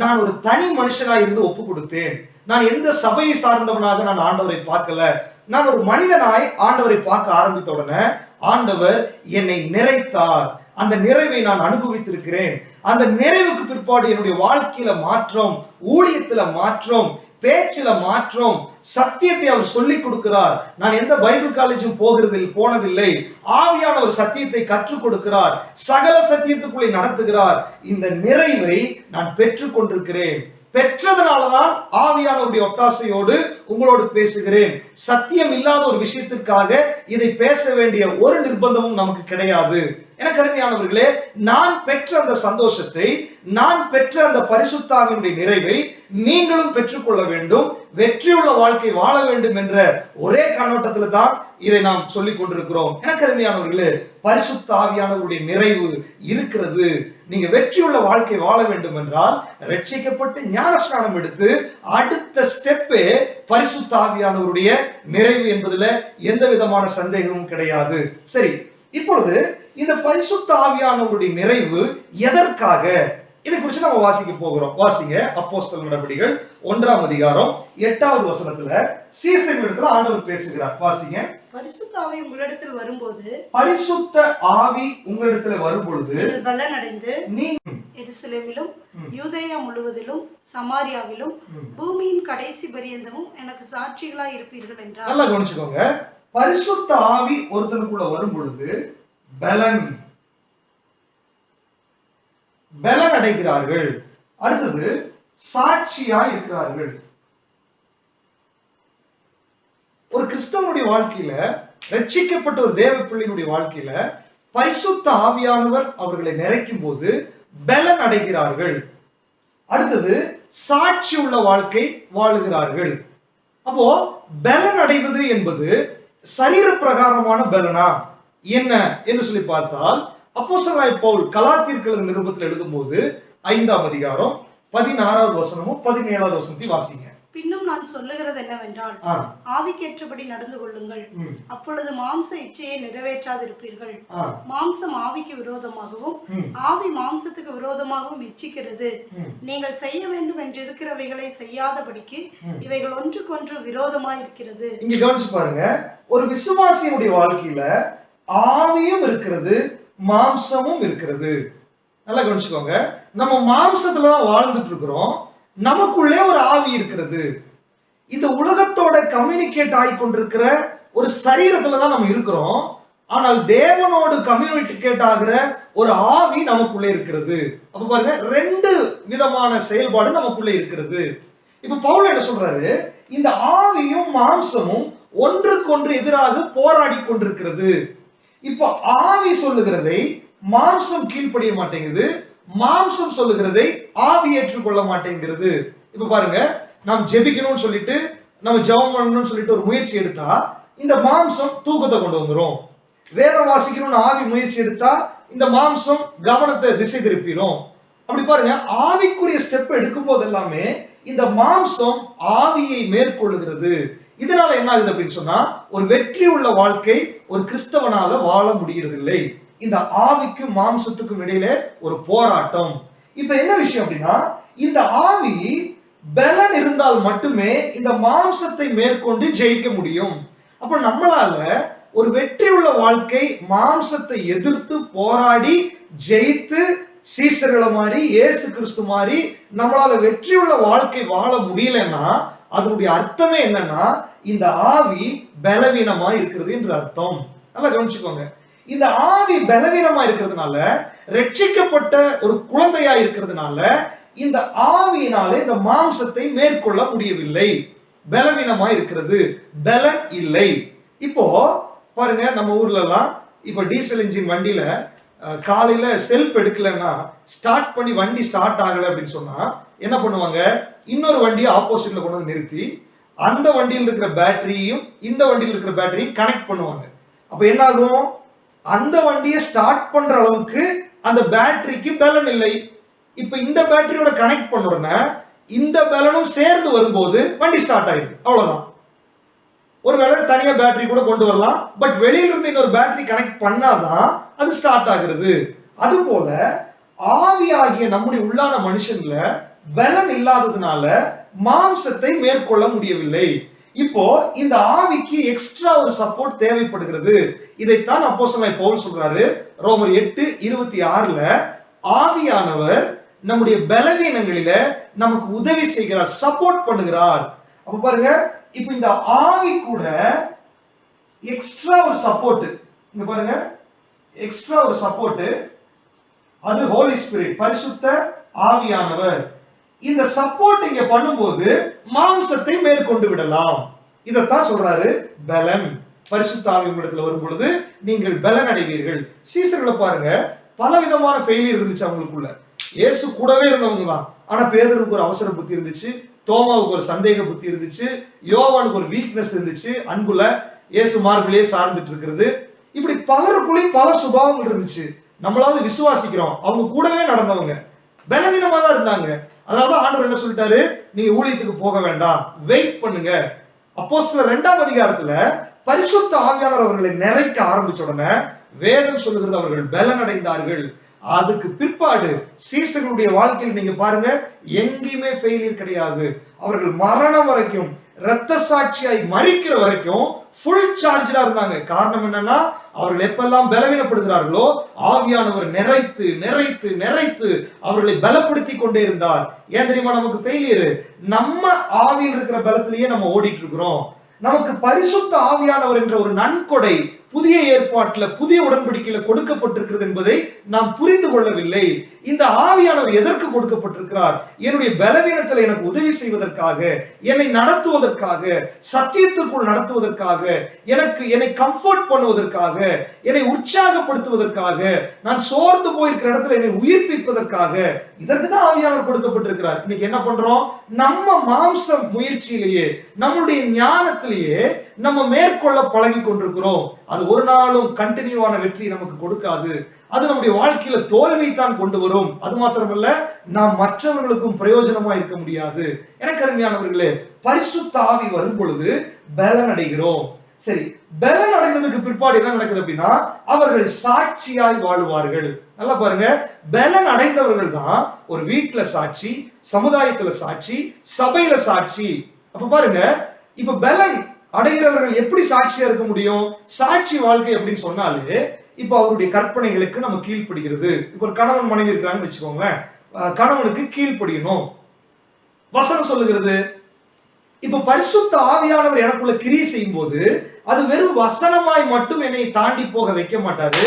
நான் ஒரு தனி மனுஷனாய் இருந்து ஒப்பு கொடுத்தேன். நான் எந்த சபையை சார்ந்தவனாக நான் ஆண்டவரை பார்க்கல, நான் ஒரு மனிதனாய் ஆண்டவரை பார்க்க ஆரம்பித்த உடனே ஆண்டவர் என்னை நிறைத்தார். அந்த நிறைவை நான் அனுபவித்திருக்கிறேன். அந்த நிறைவுக்கு பிற்பாடு என்னுடைய வாழ்க்கையில மாற்றம், ஊழியத்துல மாற்றம், பேச்சில மாற்றம், சத்தியத்தை அவர் சொல்லிக் கொடுக்கிறார். நான் எந்த பைபிள் காலேஜும் போனதில்லை. ஆவியான ஒரு சத்தியத்தை கற்றுக் கொடுக்கிறார், சகல சத்தியத்துக்குள்ளே நடத்துகிறார். இந்த நிறைவை நான் பெற்றுக் கொண்டிருக்கிறேன். பெற்றதனாலதான் ஆவியானவருடைய ஒத்தாசையோடு உங்களோடு பேசுகிறேன். சத்தியம் இல்லாத ஒரு விஷயத்திற்காக இதை பேச வேண்டிய ஒரு நிர்பந்தமும் நமக்கு கிடையாது. எனக்கு அருமையானவர்களே, நான் பெற்ற அந்த சந்தோஷத்தை, நான் பெற்ற அந்த பரிசுத்த ஆவியினுடைய நிறைவை நீங்களும் பெற்றுக்கொள்ள வேண்டும், வெற்றியுள்ள வாழ்க்கை வாழ வேண்டும் என்ற ஒரே கண்ணோட்டத்தில் தான் இதை நாம் சொல்லிக் கொண்டிருக்கிறோம். எனக்கு அருமையானவர்களே, பரிசுத்த ஆவியானவருடைய நிறைவு இருக்கிறது. நீங்க வெற்றியுள்ள வாழ்க்கை வாழ வேண்டும் என்றால் ரட்சிக்கப்பட்டு ஞானஸ்நானம் எடுத்து அடுத்த ஸ்டெப்பே பரிசுத்த ஆவியானவருடைய நிறைவு என்பதுல எந்த விதமான சந்தேகமும் கிடையாது. சரி, இப்பொழுது இந்த பரிசுத்த ஆவியானவருடைய நிறைவு எதற்காக, இதை குறித்து நம்ம வாசிக்க போகிறோம். வாசிங்க, அப்போஸ்தலர் நடபடிகள் 1ஆம் அதிகாரம் 8வது வசனத்துல சீசர்களிடத்துல ஆண்டவர் பேசுகிறார். வாசிங்க. பரிசுத்த ஆவி உங்களிடத்தில் வரும்போது, பரிசுத்த ஆவி உங்களிடத்தில் வரும்பொழுது பலன் அடைந்து எருசலேமிலும் யூதேயா முழுவதிலும் சமாரியாவிலும் பூமியின் கடைசி பரியந்தமும் எனக்கு சாட்சிகளாய் இருப்பீர்கள் என்றார். நல்லா கவனிச்சுக்கோங்க. பரிசுத்த ஆவி ஒருத்தனுக்குள்ள வரும் பொழுது பலன் அடைகிறார்கள். அடுத்தது சாட்சியா இருக்கிறார்கள். ஒரு கிறிஸ்தவனுடைய வாழ்க்கையில, ரட்சிக்கப்பட்ட ஒரு தேவ பிள்ளையினுடைய வாழ்க்கையில பரிசுத்த ஆவியானவர் அவர்களை நிறைக்கும் போது பலன் அடைகிறார்கள். அடுத்தது சாட்சி உள்ள வாழ்க்கை வாழுகிறார்கள். அப்போ பலன் அடைவது என்பது சரீர பிரகாரமான பலனா என்ன என்று சொல்லி பார்த்தால், அப்போஸ்தலனாகிய பவுல் கலாத்தியர் நிருபத்தில் எழுதும் போது 5ஆம் அதிகாரம் 16வது வசனமும் 17வது வசனத்தை வாசிங்க. பின்னும் நான் சொல்லுகிறது என்னவென்றால், ஆவிக்கேற்றபடி நடந்து கொள்ளுங்கள், அப்பொழுது மாம்ச இச்சையை நிறைவேற்றாதிருப்பீர்கள். மாம்சம் ஆவிக்கு விரோதமாகவும் ஆவி மாம்சத்துக்கு விரோதமாகவும் இச்சிக்கிறது. நீங்கள் செய்ய வேண்டும் என்றிருக்கிறவைகளை செய்யாதபடிக்கு இவைகள் ஒன்றுக்கொன்று விரோதமாய் இருக்கிறது. இங்க கவனிச்சு பாருங்க, ஒரு விசுவாசியினுடைய வாழ்க்கையில ஆவியும் இருக்கிறது, மாம்சமும் இருக்கிறது. நல்லா கவனிச்சுக்கோங்க. நம்ம மாம்சத்துலதான் வாழ்ந்துட்டு இருக்கிறோம், நமக்குள்ளே ஒரு ஆவி இருக்கிறது. இந்த உலகத்தோட கம்யூனிகேட் ஆகி கொண்டிருக்கிற ஒரு சரீரத்துலதான் நம்ம இருக்கிறோம். ஆனால் தேவனோடு கம்யூனிகேட் ஆகிற ஒரு ஆவி நமக்குள்ளே இருக்கிறது. அப்ப பாருங்க, ரெண்டு விதமான செயல்பாடு நமக்குள்ளே இருக்கிறது. இப்ப பவுல் என்ன சொல்றாரு, இந்த ஆவியும் மாம்சமும் ஒன்றுக்கொன்று எதிராக போராடி கொண்டிருக்கிறது. இப்ப ஆவி சொல்லுகிறதை மாம்சம் கீழ்ப்படிய மாட்டேங்குது, மாம்சம் சொல்லுகிறதை ஆவி ஏற்றுக்கொள்ள மாட்டேங்கிறது. இப்ப பாருங்க, நாம் ஜெபிக்கணும்னு சொல்லிட்டு நம்ம ஜெபம் பண்ணணும்னு சொல்லிட்டு ஒரு முயற்சி எடுத்தா இந்த மாம்சம் தூக்கத்தை கொண்டு வந்துடும். வேதம் வாசிக்கணும்னு ஆவி முயற்சி எடுத்தா இந்த மாம்சம் கவனத்தை திசை திருப்பிடும். அப்படி பாருங்க, ஆவிக்குரிய ஸ்டெப் எடுக்கும் போது எல்லாமே இந்த மாம்சம் ஆவியை மேற்கொள்ளுகிறது. இதனால என்ன ஆகுது அப்படின்னு சொன்னா, ஒரு வெற்றி உள்ள வாழ்க்கை ஒரு கிறிஸ்தவனால வாழ முடியறதில்லை. இந்த ஆவிக்கும் மாம்சத்துக்கும் இடையில ஒரு போராட்டம். இப்ப என்ன விஷயம் அப்படின்னா, இந்த ஆவி பலன் இருந்தால் மட்டுமே இந்த மாம்சத்தை மேற்கொண்டு ஜெயிக்க முடியும். அப்ப நம்மளால ஒரு வெற்றி உள்ள வாழ்க்கை மாம்சத்தை எதிர்த்து போராடி ஜெயித்து சீசர்களை மாதிரி இயேசு கிறிஸ்து மாதிரி நம்மளால வெற்றி உள்ள வாழ்க்கை வாழ முடியலன்னா அதனுடைய அர்த்தமே என்னன்னா, இந்த ஆவி பலவீனமா இருக்கிறது என்று அர்த்தம். நல்லா கவனிச்சுக்கோங்க. இந்த ஆவி பலவீனமா இருக்கிறதுனால, ரட்சிக்கப்பட்ட ஒரு குழந்தையா இருக்கிறதுனால இந்த ஆவியினாலே இந்த மாம்சத்தை மேற்கொள்ள முடியவில்லை, பலவீனமா இருக்கிறது, பலன் இல்லை. இப்போ பாருங்க, நம்ம ஊர்ல எல்லாம் இப்ப டீசல் இன்ஜின் வண்டியில காலையில செல்ஃப் எடுக்கலன்னா, ஸ்டார்ட் பண்ணி வண்டி ஸ்டார்ட் ஆகல அப்படின்னு சொன்னா என்ன பண்ணுவாங்க, இன்னொரு வண்டியை ஆப்போசிட்ல கொண்டு வந்து நிறுத்தி அந்த வண்டியில் இருக்கிற பேட்டரியையும் இந்த வண்டியில் இருக்கிற பேட்டரியும் கனெக்ட் பண்ணுவாங்க. அப்ப என்ன ஆகும், அந்த வண்டியை ஸ்டார்ட் பண்ற அளவுக்கு அந்த பேட்டரிக்கு பலன் இல்லை. இப்ப இந்த பேட்டரியோட கனெக்ட் பண்ண உடனே இந்த பலனும் சேர்ந்து வரும்போது வண்டி ஸ்டார்ட் ஆயிடுது. அவ்வளவுதான். ஒருவேளை தனியா பேட்டரி கூட கொண்டு வரலாம், பட் வெளியில இருந்து இன்னொரு பேட்டரி கனெக்ட் பண்ணாதான் அது ஸ்டார்ட் ஆகுறது. அது போல ஆவியாகிய நம்முடைய உள்ளான மனுஷன்ல பலன் இல்லாததுனால மாம்சத்தை மேற்கொள்ள முடியவில்லை. இப்போ இந்த ஆவிக்கு எக்ஸ்ட்ரா ஒரு சப்போர்ட் தேவைப்படுகிறது. இதைத்தான் அப்போஸ்தலன் பவுல் சொல்றாரு ரோமர் 8:26ல, ஆவியானவர் நம்முடைய பலவீனங்களில நமக்கு உதவி செய்கிறார், சப்போர்ட் பண்ணுகிறார். அப்ப பாருங்க, இப்ப இந்த ஆவி கூட எக்ஸ்ட்ரா ஒரு சப்போர்ட், இங்க பாருங்க, எக்ஸ்ட்ரா ஒரு சப்போர்ட், அது ஹோலி ஸ்பிரிட், பரிசுத்த ஆவியானவர். இந்த சப்போர்ட் இங்க பண்ணும்போது மாம்சத்தை மேற்கொண்டு விடலாம். இதத்தான் சொல்றாரு பலன். பரிசுத்த ஆவி உங்களிடத்துல வரும் பொழுது நீங்கள் பலன் அடைவீர்கள். சீசர்களை பாருங்க, பல விதமான ஃபெயிலியர் இருந்துச்சு அவங்களுக்குள்ள. இயேசு கூடவே இருந்தவங்க தான், ஆனா பேதுருக்கு ஒரு அவசர புத்தி இருந்துச்சு, தோமாவுக்கு ஒரு சந்தேக புத்தி இருந்துச்சு, யோவானுக்கு ஒரு வீக்னஸ் இருந்துச்சு, அன்புல இயேசு மார்பிலே சார்ந்துட்டு இருக்கிறது. இப்படி பலருக்குள்ளேயும் பல சுபாவங்கள் இருந்துச்சு. நம்மளாவது விசுவாசிக்கிறோம், அவங்க கூடவே நடந்தவங்க பலவீனமா தான் இருந்தாங்க. அதனாலதான் ஆண்டவர் என்ன சொல்லிட்டாரு, நீங்க ஊழியத்துக்கு போக வேண்டாம், வெயிட் பண்ணுங்க. அப்போஸ்தலர் 2ஆம் அதிகாரத்துல பரிசுத்த ஆவியானவர் அவர்களை நிறைக்க ஆரம்பிச்ச உடனே வேதம் சொல்லுகிறது அவர்கள் பலன் அடைந்தார்கள். அதுக்கு பிற்பாடு சீசர்களுடைய வாழ்க்கையில் நீங்க பாருங்க, எங்கேயுமே ஃபெயிலியர் கிடையாது. அவர்கள் மரணம் வரைக்கும், இரத்த சாட்சியாய் மரிக்கிற வரைக்கும் ஃபுல் சார்ஜா இருந்தாங்க. காரணம் என்னன்னா, அவர்கள் எப்பெல்லாம் பலவீனப்படுகிறார்களோ ஆவியானவர் நிறைத்து நிறைத்து நிறைத்து அவர்களை பலப்படுத்தி கொண்டே இருந்தார். ஏன் தெரியுமா நமக்கு ஃபெயிலியர்? நம்ம ஆவியில் இருக்கிற பலத்திலேயே நம்ம ஓடிட்டு இருக்கிறோம். நமக்கு பரிசுத்த ஆவியானவர் என்ற ஒரு நன்கொடை புதிய ஏற்பாட்டுல புதிய உடன்படிக்கையில கொடுக்கப்பட்டிருக்கிறது என்பதை நாம் புரிந்து கொள்ளவில்லை. இந்த ஆவியானவர் எதற்கு கொடுக்கப்பட்டிருக்கிறார்? என்னுடைய பலவீனத்தில் எனக்கு உதவி செய்வதற்காக, என்னை நடத்துவதற்காக, சத்தியத்துக்குள் நடத்துவதற்காக, என்னை கம்ஃபர்ட் பண்ணுவதற்காக, என்னை உற்சாகப்படுத்துவதற்காக, நான் சோர்ந்து போயிருக்கிற இடத்துல என்னை உயிர்ப்பிப்பதற்காக, இதற்கு தான் ஆவியானவர் கொடுக்கப்பட்டிருக்கிறார். இன்னைக்கு என்ன பண்றோம்? நம்ம மாம்ச முயற்சியிலேயே, நம்முடைய ஞானத்திலேயே நம்ம மேற்கொள்ள பழகி கொண்டிருக்கிறோம். அது ஒரு நாளும் கண்டினியூவான வெற்றி நமக்கு கொடுக்காது. அது நம்முடைய வாழ்க்கையில தோல்வி தான் கொண்டு வரும். அது மாத்திரமல்ல, நாம் மற்றவர்களுக்கும் பிரயோஜனமா இருக்க முடியாது. எனக்கு அருமையானவர்களே, பரிசுத்த ஆவி வரும் பொழுது பலன் அடைகிறோம். சரி, பலன் அடைந்ததுக்கு பிற்பாடு என்ன நடக்குது அப்படின்னா, அவர்கள் சாட்சியாய் வாழுவார்கள். நல்லா பாருங்க, பலன் அடைந்தவர்கள் தான் ஒரு வீட்டுல சாட்சி, சமுதாயத்துல சாட்சி, சபையில சாட்சி. அப்ப பாருங்க, இப்ப பலன் அடைகிறவர்கள் எப்படி சாட்சியா இருக்க முடியும்? சாட்சி வாழ்க்கை அப்படின்னு சொன்னாலே, இப்ப அவருடைய கற்பனைகளுக்கு நம்ம கீழ்ப்படுகிறது. இப்ப ஒரு கணவன் மனைவி இருக்கிறாங்கன்னு வச்சுக்கோங்களேன், கணவனுக்கு கீழ்ப்படியணும் வசனம் சொல்லுகிறது. இப்ப பரிசுத்த ஆவியானவர் எனக்குள்ள கிரியை செய்யும் போது அது வெறும் வசனமாய் மட்டும் என்னை தாண்டி போக வைக்க மாட்டாரு.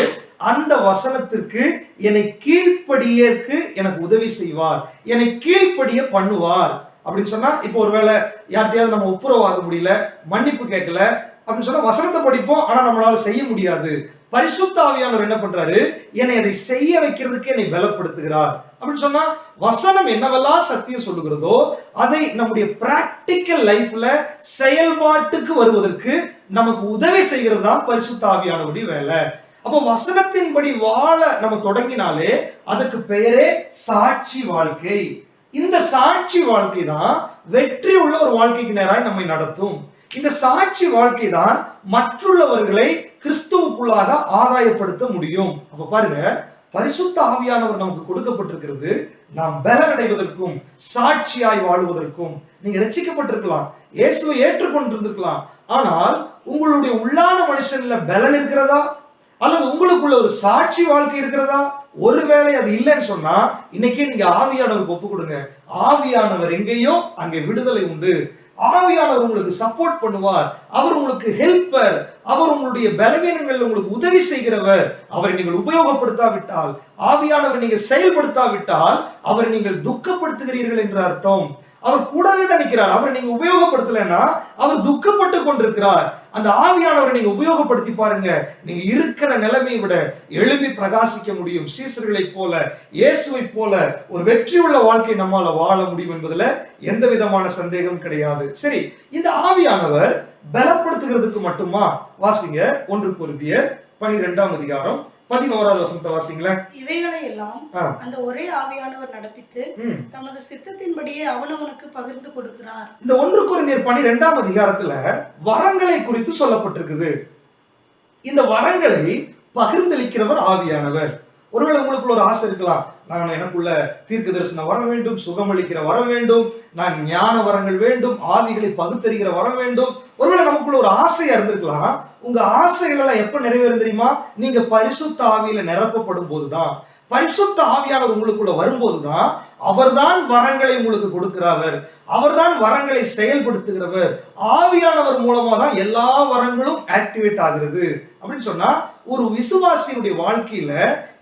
அந்த வசனத்திற்கு என்னை கீழ்ப்படியற்கு எனக்கு உதவி செய்வார், என்னை கீழ்ப்படிய பண்ணுவார். அப்படின்னு சொன்னா, இப்போ ஒருவேளை யார்கிட்டயாவது நம்ம ஒப்புரவாக முடியல, மன்னிப்பு கேட்கல அப்படின்னு சொன்னா வசனத்தை படிப்போம், ஆனா நம்மளால செய்ய முடியாது. பரிசுத்த ஆவியானவர் என்ன பண்றாரு? என்னை அதை செய்ய வைக்கிறதுக்கு என்னை பலப்படுத்துகிறார். அப்படின்னு சொன்னா, வசனம் என்னவெல்லாம் சத்தியம் சொல்லுகிறதோ அதை நம்முடைய பிராக்டிக்கல் லைஃப்ல செயல்பாட்டுக்கு வருவதற்கு நமக்கு உதவி செய்கிறது தான் பரிசுத்த ஆவியானவருடைய வேலை. அப்போ வசனத்தின்படி வாழ நம்ம தொடங்கினாலே அதற்கு பெயரே சாட்சி வாழ்க்கை. இந்த சாட்சி வாழ்க்கை தான் வெற்றி உள்ள ஒரு வாழ்க்கைக்கு நேராக நம்மை நடத்தும். இந்த சாட்சி வாழ்க்கை தான் மற்றுள்ளவர்களை கிறிஸ்துவுக்குள்ளாக ஆதாயப்படுத்த முடியும். அப்ப பாருங்க, பரிசுத்த ஆவியானவர் நமக்கு கொடுக்கப்பட்டிருக்கிறது நாம் பலன் அடைவதற்கும் சாட்சியாய் வாழ்வதற்கும். நீங்க ரட்சிக்கப்பட்டிருக்கலாம், இயேசுவை ஏற்றுக்கொண்டிருந்திருக்கலாம், ஆனால் உங்களுடைய உள்ளான மனுஷன்ல பலன் இருக்கிறதா அல்லது உங்களுக்குள்ள ஒரு சாட்சி வாழ்க்கை இருக்கிறதா? ஒருவேளை அது இல்லைன்னு சொன்னா இன்னைக்கே நீங்க ஆவியானவருக்கு ஒப்பு கொடுங்க. ஆவியானவர் எங்கேயோ அங்கே விடுதலை உண்டு. ஆவியானவர் உங்களுக்கு சப்போர்ட் பண்ணுவார். அவர் உங்களுக்கு ஹெல்ப்பர். அவர் உங்களுடைய பலவீனங்கள் உங்களுக்கு உதவி செய்கிறவர். அவரை நீங்கள் உபயோகப்படுத்தாவிட்டால், ஆவியானவர் நீங்க செயல்படுத்தாவிட்டால் அவரை நீங்கள் துக்கப்படுத்துகிறீர்கள் என்ற அர்த்தம். அவர் கூடவே தான் நிற்கிறார். அவரை நீங்க உபயோகப்படுத்தலைன்னா அவர் துக்கப்பட்டு கொண்டிருக்கிறார். அந்த ஆவியானவரை நீங்க உபயோகப்படுத்தி பாருங்க, நீங்க இருக்கிற நிலைமையை விட எழுப்பி பிரகாசிக்க முடியும். சீசர்களை போல, இயேசுவை போல ஒரு வெற்றியுள்ள வாழ்க்கை நம்மால வாழ முடியும் என்பதுல எந்த விதமான சந்தேகம் கிடையாது. சரி, இந்த ஆவியானவர் பலப்படுத்துகிறதுக்கு மட்டுமா? வாசிங்க 1 கொரிந்தியர் 12ஆம் அதிகாரம் 11வது வசனத்தை வாசிங்களேன். இவைகளை எல்லாம் அந்த ஒரே ஆவியானவர் நடப்பித்து தமது சித்தத்தின்படியே அவனவனுக்கு பகிர்ந்து கொடுக்கிறார். இந்த 1 கொரிந்தியர் 12ஆம் அதிகாரத்துல வரங்களை குறித்து சொல்லப்பட்டிருக்குது. இந்த வரங்களை பகிர்ந்தளிக்கிறவர் ஆவியானவர். ஒருவேளை உங்களுக்குள்ள ஒரு ஆசை இருக்கலாம், நான் எனக்குள்ள தீர்க்க தரிசன வர வேண்டும், சுகமளிக்கிற வர வேண்டும், நான் ஞான வரங்கள் வேண்டும், ஆவிகளை பகுத்தறிகிற வர வேண்டும். ஒருவேளை நமக்குள்ள ஒரு ஆசையா இருந்திருக்கலாம். உங்க ஆசைகள் எல்லாம் எப்ப நிறைவேறும் தெரியுமா? நீங்க பரிசுத்த ஆவியில நிரப்பப்படும் போதுதான். பரிசுத்த ஆவியானவர் உங்களுக்குள்ள வரும்போதுதான் அவர்தான் வரங்களை உங்களுக்கு கொடுக்கிறவர், அவர்தான் வரங்களை செயல்படுத்துகிறவர். ஆவியானவர் மூலமா தான் எல்லா வரங்களும் ஆக்டிவேட் ஆகிறது. அப்படின்னு சொன்னா, ஒரு விசுவாசியுடைய வாழ்க்கையில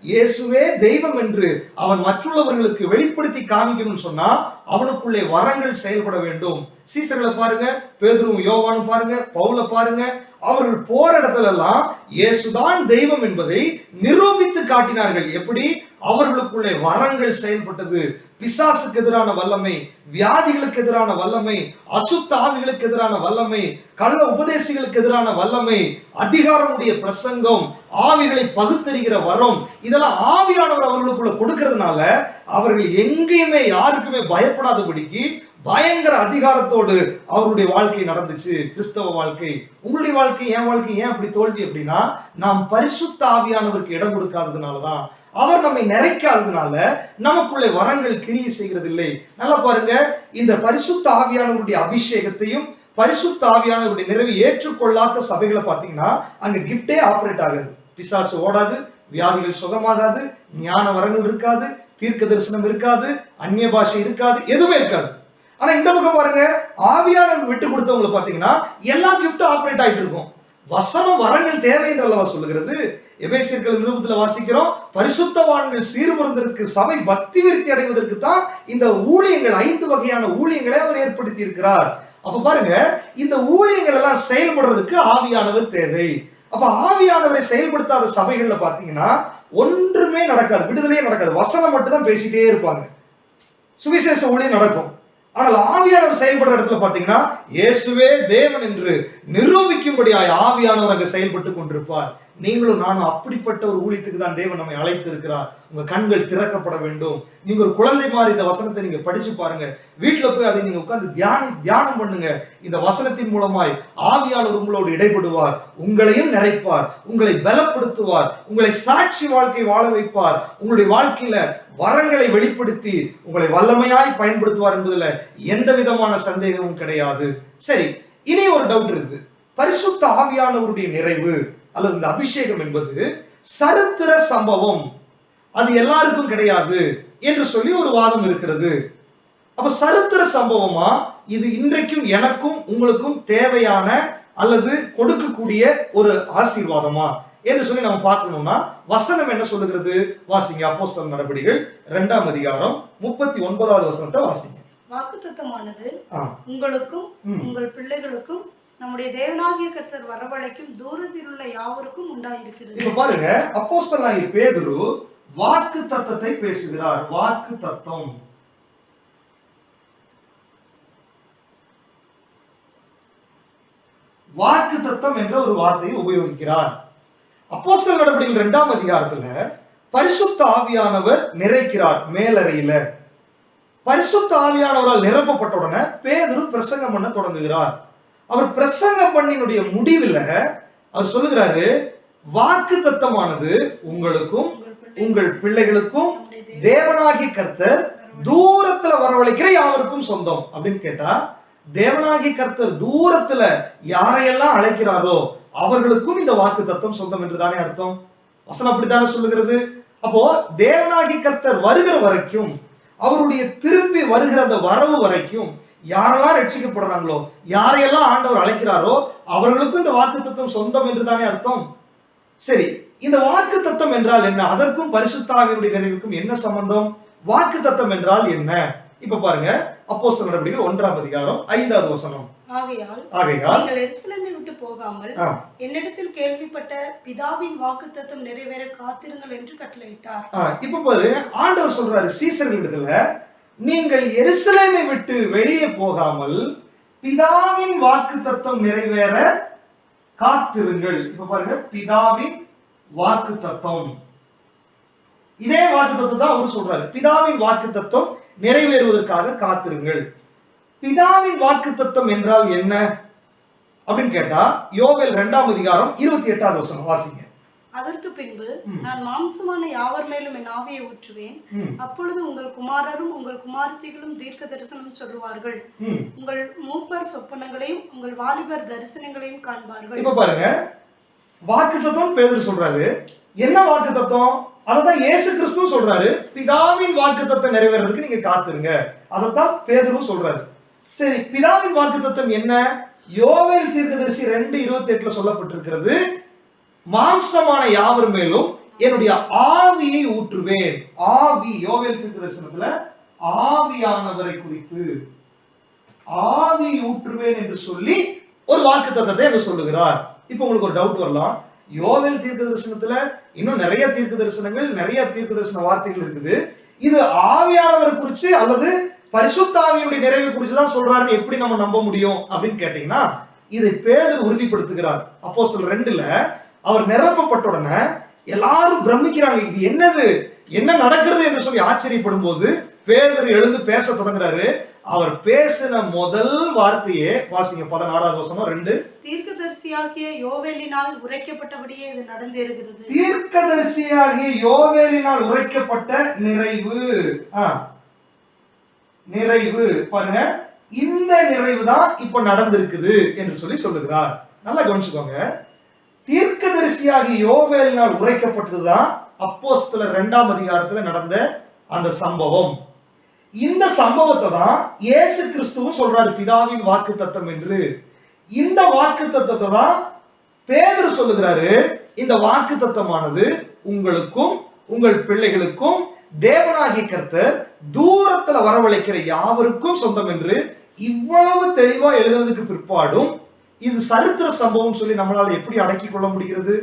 இயேசுவே தெய்வம் என்று அவன் மற்றுள்ளவர்களுக்கு வெளிப்படுத்தி காமிக்கணும்னு சொன்னா அவனுக்குள்ளே வரங்கள் செயல்பட வேண்டும். சீசர்களை பாருங்க, பேதுருவும் யோவானும் பாருங்க, பவுலை பாருங்க, அவர்கள் போற இடத்துல எல்லாம் இயேசுதான் தெய்வம் என்பதை நிரூபித்து காட்டினார்கள். எப்படி? அவர்களுக்குள்ளே வரங்கள் செயல்பட்டது. பிசாசுக்கு எதிரான வல்லமை, வியாதிகளுக்கு எதிரான வல்லமை, அசுத்த ஆவிகளுக்கு எதிரான வல்லமை, கள்ள உபதேசிகளுக்கு எதிரான வல்லமை, அதிகாரமுடைய பிரசங்கம், ஆவிகளை பகுத்தறிகிற வரம், இதெல்லாம் ஆவியானவர் அவர்களுக்குள்ள கொடுக்கிறதுனால அவர்கள் எங்கேயுமே யாருக்குமே பயப்படாதபடிக்கு பயங்கர அதிகாரத்தோடு அவருடைய வாழ்க்கை நடந்துச்சு. கிறிஸ்தவ வாழ்க்கை, உங்களுடைய வாழ்க்கை, என் வாழ்க்கை ஏன் அப்படி தோல்வி அப்படின்னா, நாம் பரிசுத்த ஆவியானவருக்கு இடம் கொடுக்காததுனாலதான். அவர் நம்மை நிறைக்காததுனால நமக்குள்ளே வரங்கள் கிரியை செய்கிறது இல்லை. நல்லா பாருங்க, இந்த பரிசுத்த ஆவியானவருடைய அபிஷேகத்தையும் பரிசுத்த ஆவியானவருடைய நிறைவை ஏற்றுக்கொள்ளாத சபைகளை பார்த்தீங்கன்னா அங்க கிஃப்டே ஆபரேட் ஆகாது. பிசாசு ஓடாது, வியாதிகள் சுகமாகாது, ஞான வரங்கள் இருக்காது, தீர்க்க தரிசனம் இருக்காது, அந்நிய பாஷை இருக்காது, எதுவுமே இருக்காது. ஆனா இந்த பக்கம் பாருங்க, ஆவியானவர் விட்டு கொடுத்தவங்களை பாத்தீங்கன்னா எல்லா கிஃப்டும் ஆபரேட் ஆயிட்டு இருக்கும். வசனம் வரங்கள் தேவை என்று அல்லவா சொல்லுகிறது. எபேசியர்கள் நிருபத்துல வாசிக்கிறோம், பரிசுத்தவான்கள் சீர்பொருந்தற்கு, சபை பக்தி விருத்தி அடைவதற்கு தான் இந்த ஊழியங்கள், 5 வகையான ஊழியங்களை அவர் ஏற்படுத்தி இருக்கிறார். அப்ப பாருங்க, இந்த ஊழியங்கள் எல்லாம் செயல்படுறதுக்கு ஆவியானவர் தேவை. அப்ப ஆவியானவரை செயல்படுத்தாத சபைகள்ல பாத்தீங்கன்னா ஒன்றுமே நடக்காது, விடுதலையே நடக்காது. வசனம் மட்டும் தான் பேசிட்டே இருப்பாங்க. சுவிசேஷ ஊழியம் நடக்கும், ஆனால் ஆவியானவர் செயல்படுற இடத்துல பாத்தீங்கன்னா இயேசுவே தேவன் என்று நிரூபிக்கும்படியாய் ஆவியானவர் அங்க செயல்பட்டு கொண்டிருப்பார். நீங்களும் நானும் அப்படிப்பட்ட ஒரு ஊழியத்துக்கு தான் தேவன் நம்மை அழைத்து இருக்கிறார். உங்க கண்கள் திறக்கப்பட வேண்டும். நீங்க ஒரு குழந்தை மாதிரி இந்த வசனத்தை நீங்க படிச்சு பாருங்க. வீட்டுல போய் அதை நீங்க உட்கார்ந்து தியானம் பண்ணுங்க. இந்த வசனத்தின் மூலமாய் ஆவியானவர் உங்களோடு இடைபடுவார், உங்களையும் நிறைப்பார், உங்களை பலப்படுத்துவார், உங்களை சாட்சி வாழ்க்கை வாழ வைப்பார், உங்களுடைய வாழ்க்கையில வரங்களை வெளிப்படுத்தி உங்களை வல்லமையாய் பயன்படுத்துவார் என்பதுல எந்த விதமான சந்தேகமும் கிடையாது. சரி, இனி ஒரு டவுட் இருக்கு. பரிசுத்த ஆவியானவருடைய நிறைவு அல்லது இந்த அபிஷேகம் என்பது சரித்திர சம்பவம், அது எல்லாருக்கும் கிடையாது என்று சொல்லி ஒரு வாதம் இருக்கிறது. அப்ப சரித்திர சம்பவமா இது இன்றைக்கும் எனக்கும் உங்களுக்கும் தேவையான அல்லது கொடுக்கக்கூடிய ஒரு ஆசீர்வாதமா என்று சொல்லி நம்ம பார்க்கணும்னா வசனம் என்ன சொல்லுகிறது? வாசிங்க. அப்போஸ்தலர் நடபடிகள் 2ஆம் அதிகாரம் 39வது வசனத்தை வாசிங்க. வாக்குத்தத்தமானது உங்களுக்கும் உங்கள் பிள்ளைகளுக்கும் நம்முடைய தேவனாகிய கர்த்தர் வரவழைக்கும் தூரத்தில் உள்ள யாவருக்கும் உண்டாயிருக்கிறது. இப்ப பாருங்க, அப்போஸ்தலனாகிய பேதுரு வாக்கு தத்தத்தை பேசுகிறார். வாக்கு தத்தம், வாக்கு தத்தம் என்ற ஒரு வார்த்தையை உபயோகிக்கிறார். அப்போஸ்தலர் நடபடிகள் 2ஆம் அதிகாரத்துல பரிசுத்த ஆவியானவர் நிறைக்கிறார். மேலறையில பரிசுத்த ஆவியானவரால் நிரப்பப்பட்ட உடனே பேதுரு பிரசங்கம் பண்ண தொடங்குகிறார். அவர் பிரசங்கம் பண்ணினுடைய முடிவில் அவர் சொல்லுகிறாரு, வாக்கு தத்தமானது உங்களுக்கும் உங்கள் பிள்ளைகளுக்கும் தேவனாகிய கர்த்தர் தூரத்துல வரவழைக்கிற யாவருக்கும் சொந்தம் அப்படின்னு கேட்டா, தேவனாகிய கர்த்தர் தூரத்துல யாரையெல்லாம் அழைக்கிறாரோ அவர்களுக்கும் இந்த வாக்கு தத்தம் சொந்தம் என்றுதானே அர்த்தம். வசனம் அப்படித்தானே சொல்லுகிறது. அப்போ தேவனாகிய கர்த்தர் வருகிற வரைக்கும், அவருடைய திரும்பி வருகிற அந்த வரவு வரைக்கும் யாரெல்லாம் ரட்சிக்கப்படுறாங்களோ, யாரையெல்லாம் ஆண்டவர் அழைக்கிறாரோ அவர்களுக்கும் இந்த வாக்கு தத்தம் சொந்தம் என்றுதானே அர்த்தம். சரி, இந்த வாக்கு தத்தம் என்றால் என்ன? அதற்கும் பரிசுத்த ஆவியினுடைய நிறைவுக்கும் என்ன சம்பந்தம்? வாக்கு தத்தம் என்றால் என்ன? இப்ப பாருங்க, அப்போஸ்தலர் நடபடிகள் 1ஆம் அதிகாரம் 5வது வசனம். ஆகையால் நீங்கள் எருசலேமை விட்டு போகாமல் என்னிடத்தில் கேள்விப்பட்ட பிதாவின் வாக்குத்தத்தம் நிறைவேற காத்திருங்கள் என்று கட்டளையிட்டார். இப்ப பாரு, ஆண்டவர் சொல்றாரு சீசர்களிடத்துல, நீங்கள் எருசலேமை விட்டு வெளியே போகாமல் பிதாவின் வாக்குத்தத்தம் நிறைவேற காத்திருங்கள். இப்ப பாருங்க, பிதாவின் வாக்குத்தத்தம், இதே வாக்குத்தத்தம் தான் அவர் சொல்றாரு. பிதாவின் வாக்குத்தத்தம் நிறைவேறுவதற்காக காத்திருங்கள். பிதாவின் வாக்குத்தத்தம் என்றால் என்ன அப்படின்னு கேட்டா, யோவேல் 2ஆம் அதிகாரம் 28வது வசனம் வாசிங்க. அதற்கு பின்பு நான் மாம்சமான யாவர் மேலும் என் ஆவியை ஊற்றுவேன். அப்பொழுது உங்கள் குமாரரும் உங்கள் குமாரத்திகளும் தீர்க்க தரிசனம் சொல்லுவார்கள். உங்கள் மூப்பர் சொப்பனங்களையும் உங்கள் வாலிபர் தரிசனங்களையும் காண்பார்கள். இப்ப பாருங்க, வாக்குத்தத்தம் பேதுரு சொல்றாரு. என்ன வாக்குத்தத்தம்? அததான் இயேசு கிறிஸ்து சொல்றாரு. பிதாவின் வாக்குத்தத்தம் நிறைவேறதுக்கு நீங்க காத்துருங்க. அதத்தான் பேதுரு சொல்றாரு. சரி, பிதாவின் வாக்குத்தத்தம் என்ன? யோவேல் தீர்க்கதரிசி 2:28 சொல்லப்பட்டிருக்கிறது, மாம்சமான யாவர் மேலும் என்னுடைய ஆவியை ஊற்றுவேன். ஆவி, யோவேல் தீர்க்கதரிசனத்துல ஆவியானவரை குறித்து ஆவி ஊற்றுவேன் என்று சொல்லி ஒரு வாக்குத்தத்தத்தை அங்க சொல்லுகிறார். இப்ப உங்களுக்கு ஒரு டவுட் வரலாம், யோவேல் தீர்க்க தரிசனத்துல இன்னும் நிறைய தீர்க்க தரிசனங்கள், நிறைய தீர்க்க தரிசன வார்த்தைகள் இருக்குது. இது ஆவியானவரை குறிச்சு அல்லது பரிசுத்த ஆவியுடைய நிறைவை குறிச்சுதான் சொல்றாருன்னு எப்படி நம்ம நம்ப முடியும் அப்படின்னு கேட்டீங்கன்னா, இதை பேதுரு உறுதிப்படுத்துகிறார். அப்போஸ்தலர் 2ல அவர் நிரப்பப்பட்ட உடனே எல்லாரும் பிரமிக்கிறாங்க, இது என்னது, என்ன நடக்கிறது என்று சொல்லி ஆச்சரியப்படும் போது பேதுரு எழுந்து பேச தொடங்குறாரு. அவர் பேசின முதல் வார்த்தையே வாசிங்க, 16வது வசனம் 2. தீர்க்கதரிசியாகிய யோவேலினால் உரைக்கப்பட்டபடியே இது நடந்தேறுகிறது. தீர்க்கதரிசியாகிய யோவேலினால் உரைக்கப்பட்ட நிறைவு. நிறைவு பாருங்க, இந்த நிறைவு தான் இப்ப நடந்திருக்குது என்று சொல்லி சொல்லுகிறார். நல்லா கவனிச்சுக்கோங்க, தீர்க்கதரிசியாகிய யோவேலினால் உரைக்கப்பட்டதுதான் அப்போஸ்தலர் 2ஆம் அதிகாரத்துல நடந்த அந்த சம்பவம். இந்த சம்பவத்தை தான் இயேசு கிறிஸ்துவும் சொல்றாரு பிதாவின் வாக்குத்தத்தம் என்று. இந்த வாக்குத்தத்தத்தை தான் பேதுரு சொல்லுகிறாரு, இந்த வாக்குத்தத்தமானது உங்களுக்கும் உங்கள் பிள்ளைகளுக்கும் தேவனாகிய கர்த்தர் தூரத்துல வரவழைக்கிற யாவருக்கும் சொந்தம் என்று இவ்வளவு தெளிவா எழுதுறதுக்கு பிற்பாடும் இது சரித்திர சம்பவம் சொல்லி நம்மளால எப்படி அடக்கி கொள்ள முடிகிறது?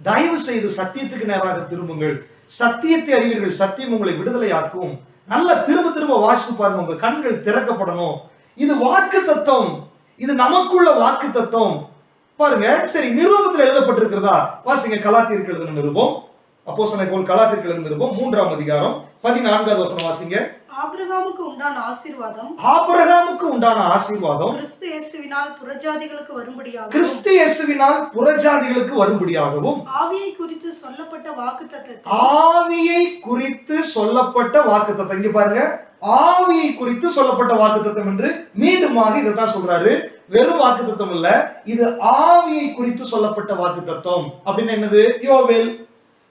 தயவு செய்து சத்தியத்துக்கு நேராக திரும்புங்கள், சத்தியத்தை அறிவீர்கள், சத்தியம் உங்களை விடுதலையாக்கும். நல்லா திரும்ப திரும்ப வாசிச்சு பாருங்க, உங்க கண்கள் திறக்கப்படணும். இது வாக்கு தத்துவம், இது நமக்குள்ள வாக்கு தத்துவம். பாருங்க, சரி நிருபத்தில் எழுதப்பட்டிருக்கிறதா? வாசிங்க, கலாத்தியருக்கு எழுதின நிருபம், அப்போஸ்தலனாகிய பவுல் கலாத்தியருக்கு எழுதின நிருபம் 3ஆம் அதிகாரம் 14வது வசனம் வாசிங்க. ஆபிரகாமுக்கு உண்டான ஆசீர்வாதம், ஆபிரகாமுக்கு உண்டான ஆசீர்வாதம் கிறிஸ்து இயேசுவினால் புறஜாதிகளுக்கு வரும்படியாகவும், கிறிஸ்து இயேசுவினால் புறஜாதிகளுக்கு வரும்படியாகவும், ஆவியை குறித்து சொல்லப்பட்ட வாக்குத்தத்தத்தை, ஆவியை குறித்து சொல்லப்பட்ட வாக்குத்தத்தம். இங்க பாருங்க, ஆவியை குறித்து சொல்லப்பட்ட வாக்குத்தத்தம் என்று மீண்டுமாக இதைத்தான் சொல்றாரு. வெறும் வாக்குத்தத்தம் இல்ல, இது ஆவியை குறித்து சொல்லப்பட்ட வாக்குத்தத்தம். அப்படின்னு என்னது? யோவேல்,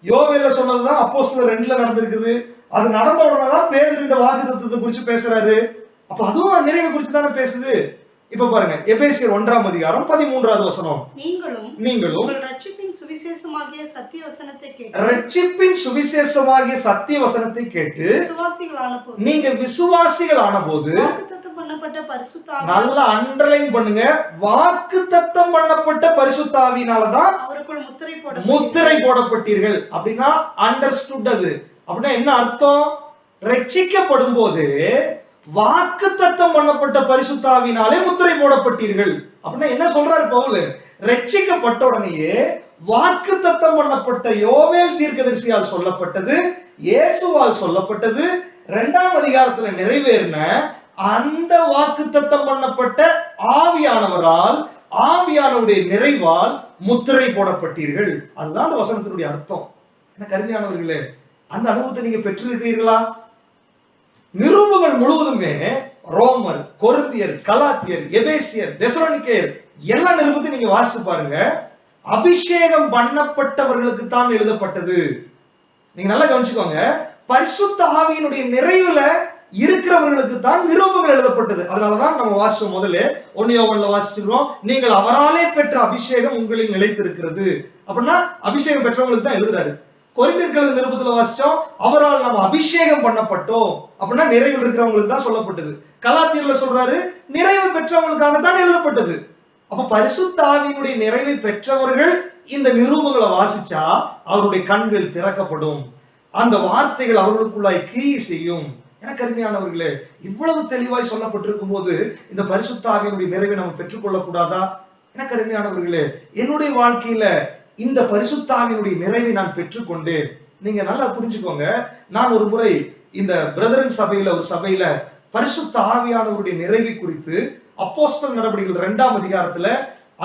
யோவேல சொன்னதுதான் அப்போஸ்தலர் 2ல நடந்திருக்குது. அது நடந்த உடனேதான் பேதுரு இந்த வாக்குத்தத்தத்தை குறித்து பேசுறாரு. அப்ப அதுவும் நிறைவை குறித்து தானே பேசுது. இப்ப பாருங்க, எபேசியர் 1ஆம் அதிகாரம் 13வது வசனம். நீங்களும் உங்கள் ரட்சிப்பின் சுவிசேஷமாகிய சத்திய வசனத்தை கேட்டு, ரட்சிப்பின் சுவிசேஷமாகிய சத்திய வசனத்தை கேட்டு விசுவாசிகளானபோது, நீங்க விசுவாசிகள் ஆனபோது, வாக்குத்தத்தம் பண்ணப்பட்ட பரிசுத்த ஆவி, நல்லா அண்டர்லைன் பண்ணுங்க, வாக்குத்தத்தம் பண்ணப்பட்ட பரிசுத்த ஆவியினாலதான் அவருக்குள் முத்திரை போடப்பட்டீர்கள். அப்படின்னா அண்டர்ஸ்டுட். அது அப்படின்னா என்ன அர்த்தம்? ரட்சிக்கப்படும் போது வாக்குத்தத்தம் பண்ணப்பட்ட பரிசுத்த ஆவியினாலே முத்திரை போடப்பட்டீர்கள். அப்படின்னா என்ன சொல்றாரு பவுல்? ரட்சிக்கப்பட்ட உடனேயே வாக்குத்தத்தம் பண்ணப்பட்ட யோவேல் தீர்க்கதரிசியால் சொல்லப்பட்டது, இயேசுவால் சொல்லப்பட்டது, 2ஆம் அதிகாரத்துல நிறைவேறின அந்த வாக்குத்தத்தம் பண்ணப்பட்ட ஆவியானவரால், ஆவியானவருடைய நிறைவால் முத்திரை போடப்பட்டீர்கள். அதுதான் அந்த வசனத்தினுடைய அர்த்தம். எனக்கு அருமையானவர்களே, அந்த அனுபவத்தை நீங்க பெற்றிருக்கிறீர்களா? நிருபங்கள் முழுவதுமே ரோமர், கொரிந்தியர், கலாத்தியர், எபேசியர், தெசலோனிக்கேயர் எல்லா நிருபத்தையும் நீங்க வாசிச்சு பாருங்க. அபிஷேகம் பண்ணப்பட்டவர்களுக்கு தான் எழுதப்பட்டது. நீங்க நல்லா கவனிச்சுக்கோங்க, பரிசுத்த ஆவியினுடைய நிறைவுல இருக்கிறவர்களுக்கு தான் நிருபங்கள் எழுதப்பட்டது. அதனாலதான் நம்ம வாசிச்சோம், முதல்ல 1 யோவான்ல வாசிச்சிருக்கோம், நீங்கள் அவராலே பெற்ற அபிஷேகம் உங்களில் நிலைத்திருக்கிறது. அப்படின்னா அபிஷேகம் பெற்றவங்களுக்கு தான் எழுதுறாரு. கொரிந்தியர் நிருபத்துல வாசிச்சோம், அவரால் நம்ம அபிஷேகம் பண்ணப்பட்டோம். அப்படின்னா நிறைவில் இருக்கிறவங்களுக்கு தான் சொல்லப்பட்டது. கலாத்தியர்ல சொல்றாரு, நிறைவு பெற்றவங்களுக்காக தான் எழுதப்பட்டது. அப்ப பரிசுத்த ஆவியினுடைய நிறைவை பெற்றவர்கள் இந்த நிருபங்களை வாசிச்சா அவருடைய கண்கள் திறக்கப்படும், அந்த வார்த்தைகள் அவர்களுக்குள்ளாய் கிரியை செய்யும். எனக்கு அருமையானவர்களே, இவ்வளவு தெளிவாய் சொல்லப்பட்டிருக்கும் போது இந்த பரிசுத்த ஆவியினுடைய நிறைவை நம்ம பெற்றுக்கொள்ள கூடாதா? எனக்கு அருமையானவர்களே, என்னுடைய வாழ்க்கையில இந்த பரிசுத்த ஆவியினுடைய நிறைவை நான் பெற்றுக்கொண்டேன். நீங்க நல்லா புரிஞ்சுக்கோங்க, நான் ஒரு முறை இந்த பிரதரன் சபையில, ஒரு சபையில பரிசுத்த ஆவியானவருடைய நிறைவை குறித்து அப்போஸ்தலர் நடவடிக்கைகள் 2ஆம் அதிகாரத்துல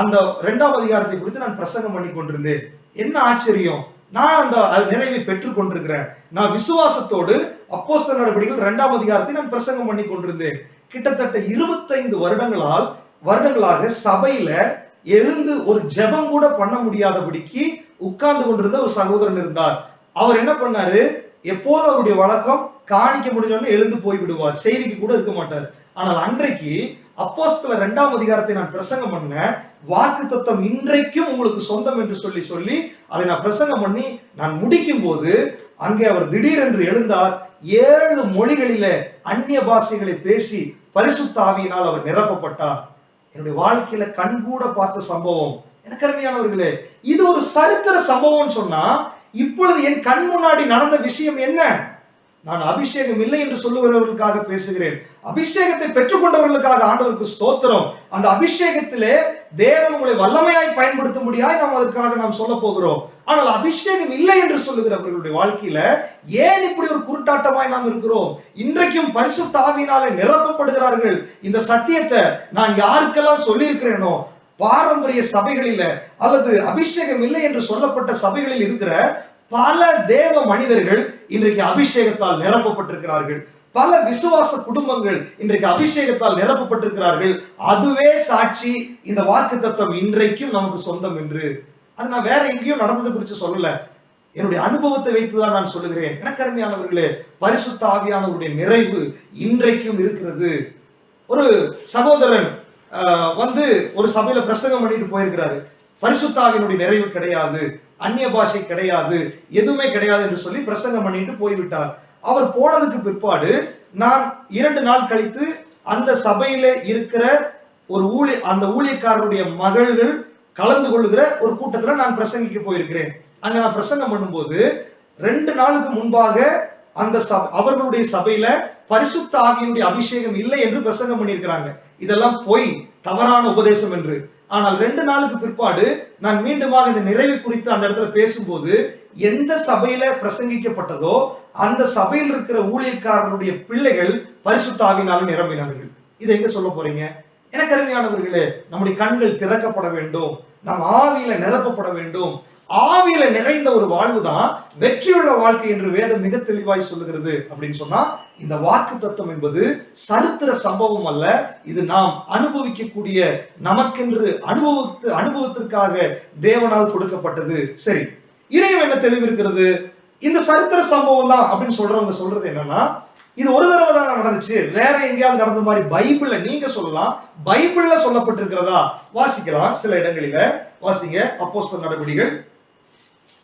அந்த 2ஆம் அதிகாரத்தை குறித்து நான் பிரசங்கம் பண்ணி கொண்டிருந்தேன். என்ன ஆச்சரியம், நான் அந்த நிறைவை பெற்றுக் கொண்டிருக்கிறேன். நான் விசுவாசத்தோடு அப்போஸ்தலர் நடவடிக்கைகள் 2ஆம் அதிகாரத்தை நான் பிரசங்கம் பண்ணி கொண்டிருந்தேன். கிட்டத்தட்ட 25 வருடங்களாக சபையில எழுந்து ஒரு ஜெபம் கூட பண்ண முடியாதபடிக்கு உட்கார்ந்து கொண்டிருந்த ஒரு சகோதரன் இருந்தார். அவர் என்ன பண்ணாரு, எப்போது அவருடைய வழக்கம் காணிக்க முடிஞ்சோன்னு எழுந்து போய் விடுவார், செய்திக்கு கூட இருக்க மாட்டார். ஆனால் அன்றைக்கு அப்போஸ்தலர் 2ஆம் அதிகாரத்தை நான் பிரசங்கம் பண்ண, வாக்குத்தத்தம் இன்றைக்கும் உங்களுக்கு சொந்தம் என்று சொல்லி அதை நான் பிரசங்கம் பண்ணி நான் முடிக்கும் போது அங்கே அவர் திடீரென்று எழுந்தார். 7 மொழிகளில அந்நிய பாஷைகளை பேசி பரிசுத்த ஆவியினால் அவர் நிரப்பப்பட்டார். என்னுடைய வாழ்க்கையில கண்கூட பார்த்த சம்பவம். எனக்கு அருமையானவர்களே, இது ஒரு சரித்திர சம்பவம் சொன்னா, இப்பொழுது என் கண் முன்னாடி நடந்த விஷயம் என்ன? நான் அபிஷேகம் இல்லை என்று சொல்லுகிறவர்களுக்காக பேசுகிறேன். அபிஷேகத்தை பெற்றுக்கொண்டவர்களுக்காக ஆண்டவருக்கு ஸ்தோத்திரம். அந்த அபிஷேகத்திலே தேவன் உங்களை வல்லமையாய் பயன்படுத்த முடியாது, நாம் அதற்காக நாம் சொல்ல போகிறோம். ஆனால் அபிஷேகம் இல்லை என்று சொல்லுகிறவர்களுடைய வாழ்க்கையில ஏன் இப்படி ஒரு குருட்டாட்டமாய் நாம் இருக்கிறோம்? இன்றைக்கும் பரிசுத்த ஆவியினாலே நிரப்பப்படுகிறார்கள். இந்த சத்தியத்தை நான் யாருக்கெல்லாம் சொல்லி இருக்கிறேனோ, பாரம்பரிய சபைகளில அல்லது அபிஷேகம் இல்லை என்று சொல்லப்பட்ட சபைகளில் இருக்கிற பல தேவ மனிதர்கள் இன்றைக்கு அபிஷேகத்தால் நிரப்பப்பட்டிருக்கிறார்கள். பல விசுவாச குடும்பங்கள் இன்றைக்கு அபிஷேகத்தால் நிரப்பப்பட்டிருக்கிறார்கள். அதுவே சாட்சி, இந்த வாக்குத்தத்தம் இன்றைக்கும் நமக்கு சொந்தம் என்று. அது நான் வேற எங்கேயும் நடந்தது குறித்து சொல்லல, என்னுடைய அனுபவத்தை வைத்துதான் நான் சொல்லுகிறேன். எனக்கு அருமையானவர்களே, பரிசுத்த ஆவியானவருடைய நிறைவு இன்றைக்கும் இருக்கிறது. ஒரு சகோதரன் வந்து ஒரு சபையில பிரசங்கம் பண்ணிட்டு போயிருக்கிறாரு. பரிசுத்த ஆவியினுடைய நிறைவு கிடையாது, அந்நிய பாஷை கிடையாது, எதுவுமே கிடையாது என்று சொல்லி பிரசங்கம் பண்ணிட்டு போய்விட்டார். அவர் போனதுக்கு பிற்பாடு நான் 2 நாள் கழித்து அந்த சபையில இருக்கிற ஒரு அந்த ஊழியக்காரருடைய மகள்கள் கலந்து கொள்ளுகிற ஒரு கூட்டத்துல நான் பிரசங்கிக்க போயிருக்கிறேன். அங்க நான் பிரசங்கம் பண்ணும்போது 2 நாளுக்கு முன்பாக அந்த அவர்களுடைய சபையில பரிசுத்த ஆவியினுடைய அபிஷேகம் இல்லை என்று பிரசங்கம் பண்ணியிருக்கிறாங்க. இதெல்லாம் பொய், தவறான உபதேசம் என்று. ஆனால் 2 நாளுக்கு பிற்பாடு நான் மீண்டுமாக இந்த நிறைவு குறித்து அந்த இடத்துல பேசும்போது, எந்த சபையில பிரசங்கிக்கப்பட்டதோ அந்த சபையில் இருக்கிற ஊழியக்காரருடைய பிள்ளைகள் பரிசுத்த ஆவியினாலும் நிரம்பினார்கள். இதை எங்க சொல்ல போறீங்க? எனக்கு அருமையானவர்களே, நம்முடைய கண்கள் திறக்கப்பட வேண்டும், நாம் ஆவியில நிரப்பப்பட வேண்டும். ஆவியில நிறைந்த ஒரு வாழ்வுதான் வெற்றியுள்ள வாழ்க்கை என்று வேதம் மிக தெளிவாய் சொல்லுகிறது. அப்படின்னு சொன்னா, இந்த வாக்கு தத்துவம் என்பது சரித்திர சம்பவம் அல்ல, இது நாம் அனுபவிக்கக்கூடிய, நமக்கென்று அனுபவத்திற்காக தேவனால் கொடுக்கப்பட்டது. சரி, இறைவன் என்ன தெளிவு இருக்கிறது? இந்த சரித்திர சம்பவம் தான் அப்படின்னு சொல்றவங்க சொல்றது என்னன்னா, இது ஒரு தடவை தான் நடந்துச்சு, வேற எங்கேயாவது நடந்த மாதிரி பைபிள்ல நீங்க சொல்லலாம், பைபிள்ல சொல்லப்பட்டிருக்கிறதா? வாசிக்கலாம். சில இடங்களில வாசிங்க. அப்போஸ்தலர் நடவடிக்கைகள்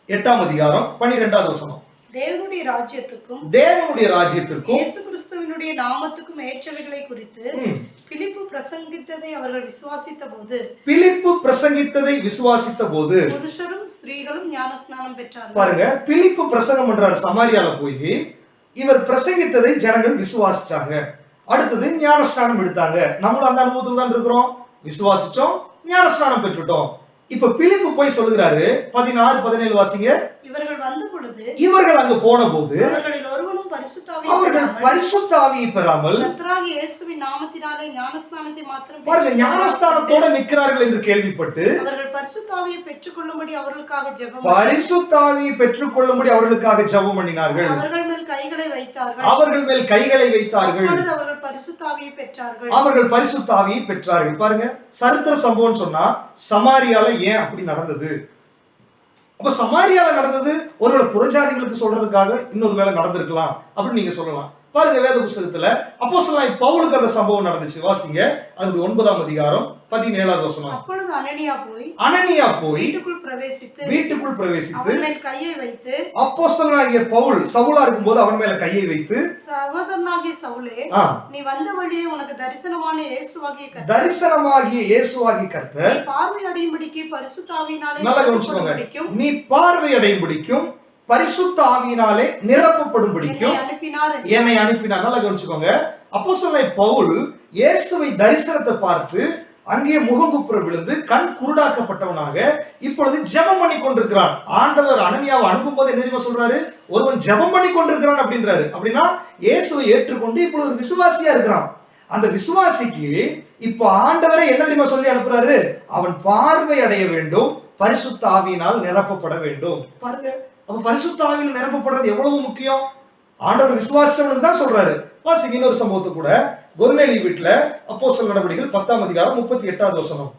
8ஆம் அதிகாரம் 12வது வசனம். தேவனுடைய ராஜ்யத்துக்கும் இயேசு கிறிஸ்துவினுடைய நாமத்துக்கும் ஏற்றவைகளை குறித்து பிலிப்பு பிரசங்கித்ததை அவர்கள் விசுவாசித்த போது புருஷரும் ஸ்திரீகளும் ஞானஸ்நானம் பெற்றார்கள். பாருங்க, பிலிப்பு பிரசங்கம் பண்றாரு சமாரியால போய். இவர் பிரசங்கித்ததை ஜனங்கள் விசுவாசிச்சாங்க. அடுத்தது ஞானஸ்நானம் எடுத்தாங்க. நம்மளும் அந்த அனுபவத்துல தான் இருக்கிறோம். விசுவாசிச்சோம், ஞானஸ்நானம் பெற்றுட்டோம். இப்ப பிலிப்பு போய் சொல்லுகிறாரு. 16, 17 வாசிங்க. இவர்கள் அங்கு போன போது அவர்கள் பரிசுத்த ஆவியை பெறாமல் கர்த்தராகிய இயேசுவின் நாமத்தினாலே ஞானஸ்நானத்தை மாத்திரம் பாருங்க, ஞானஸ்நானத்தோட நிற்கிறார்கள் என்று கேள்விப்பட்டு அவர்கள் பரிசுத்த ஆவியை பெற்றுக்கொள்ளும்படி அவர்களுக்காக ஜெபம் பண்ணினார்கள். அவர்கள் மேல் கைகளை வைத்தார்கள். அவர்கள் பரிசுத்த ஆவியை பெற்றார்கள். பாருங்க, சரித்திர சம்பவம் சொன்னா சமாரியால ஏன் அப்படி நடந்தது? அப்ப சமாரியால நடந்தது ஒருவேளை புறஜாதிகளுக்கு சொல்றதுக்காக இன்னொரு வேளை நடந்திருக்கலாம் அப்படின்னு நீங்க சொல்லலாம். பாருங்க, வேத புத்தகத்துல அப்போஸ்தலனாகிய பவுலுக்கு அந்த சம்பவம் நடந்துச்சு. வாசிங்க. அது 9ஆம் அதிகாரம் 17வது வசனம். அப்பொழுது அனனியா போய் வீட்டுக்குள் பிரவேசித்து அவன் மேல் கையை வைத்து, அப்போஸ்தலனாகிய பவுல் சவுலா இருக்கும்போது அவன் மேல கையை வைத்து, சகோதரனாகிய சவுலே, நீ வந்த வழியே உனக்கு தரிசனமாகிய இயேசுவாகிய கர்த்தர் நீ பார்வை அடையும்படிக்கு பரிசுத்த ஆவியினாலே பரிசுத்த ஆவியினாலே நிரப்பப்படும்படிக்கும் என்னை அனுப்பினார். நல்லா கவனிச்சுக்கோங்க. அப்போஸ்தலனாகிய பவுல் இயேசுவை தரிசனத்தை பார்த்து அங்கே முகங்குப்புற விழுந்து கண் குருடாக்கப்பட்டவனாக இப்பொழுது ஜெபம் பண்ணி கொண்டிருக்கிறான். ஆண்டவர் அனனியாவை அனுப்பும் போது என்ன தெரியுமா சொல்றாரு? ஒருவன் ஜெபம் பண்ணி கொண்டிருக்கிறான் அப்படின்றாரு. அப்படின்னா இயேசுவை ஏற்றுக்கொண்டு இப்பொழுது ஒரு விசுவாசியா இருக்கிறான். அந்த விசுவாசிக்கு இப்ப ஆண்டவரை என்ன தெரியுமா சொல்லி அனுப்புறாரு? அவன் பார்வை அடைய வேண்டும், பரிசுத்த ஆவியினால் நிரப்பப்பட வேண்டும். பாருங்க, அப்ப பரிசுத்த ஆவியில் நிரப்பப்படுறது எவ்வளவு முக்கியம். ஆண்டவர் விசுவாசம் தான் சொல்றாரு. வாசிங்க இன்னொரு சம்பவத்தை கூட. கொர்நேலியு வீட்டுல அப்போஸ்தலர் நடவடிக்கைகள் 10ஆம் அதிகாரம் 38வது வசனம்.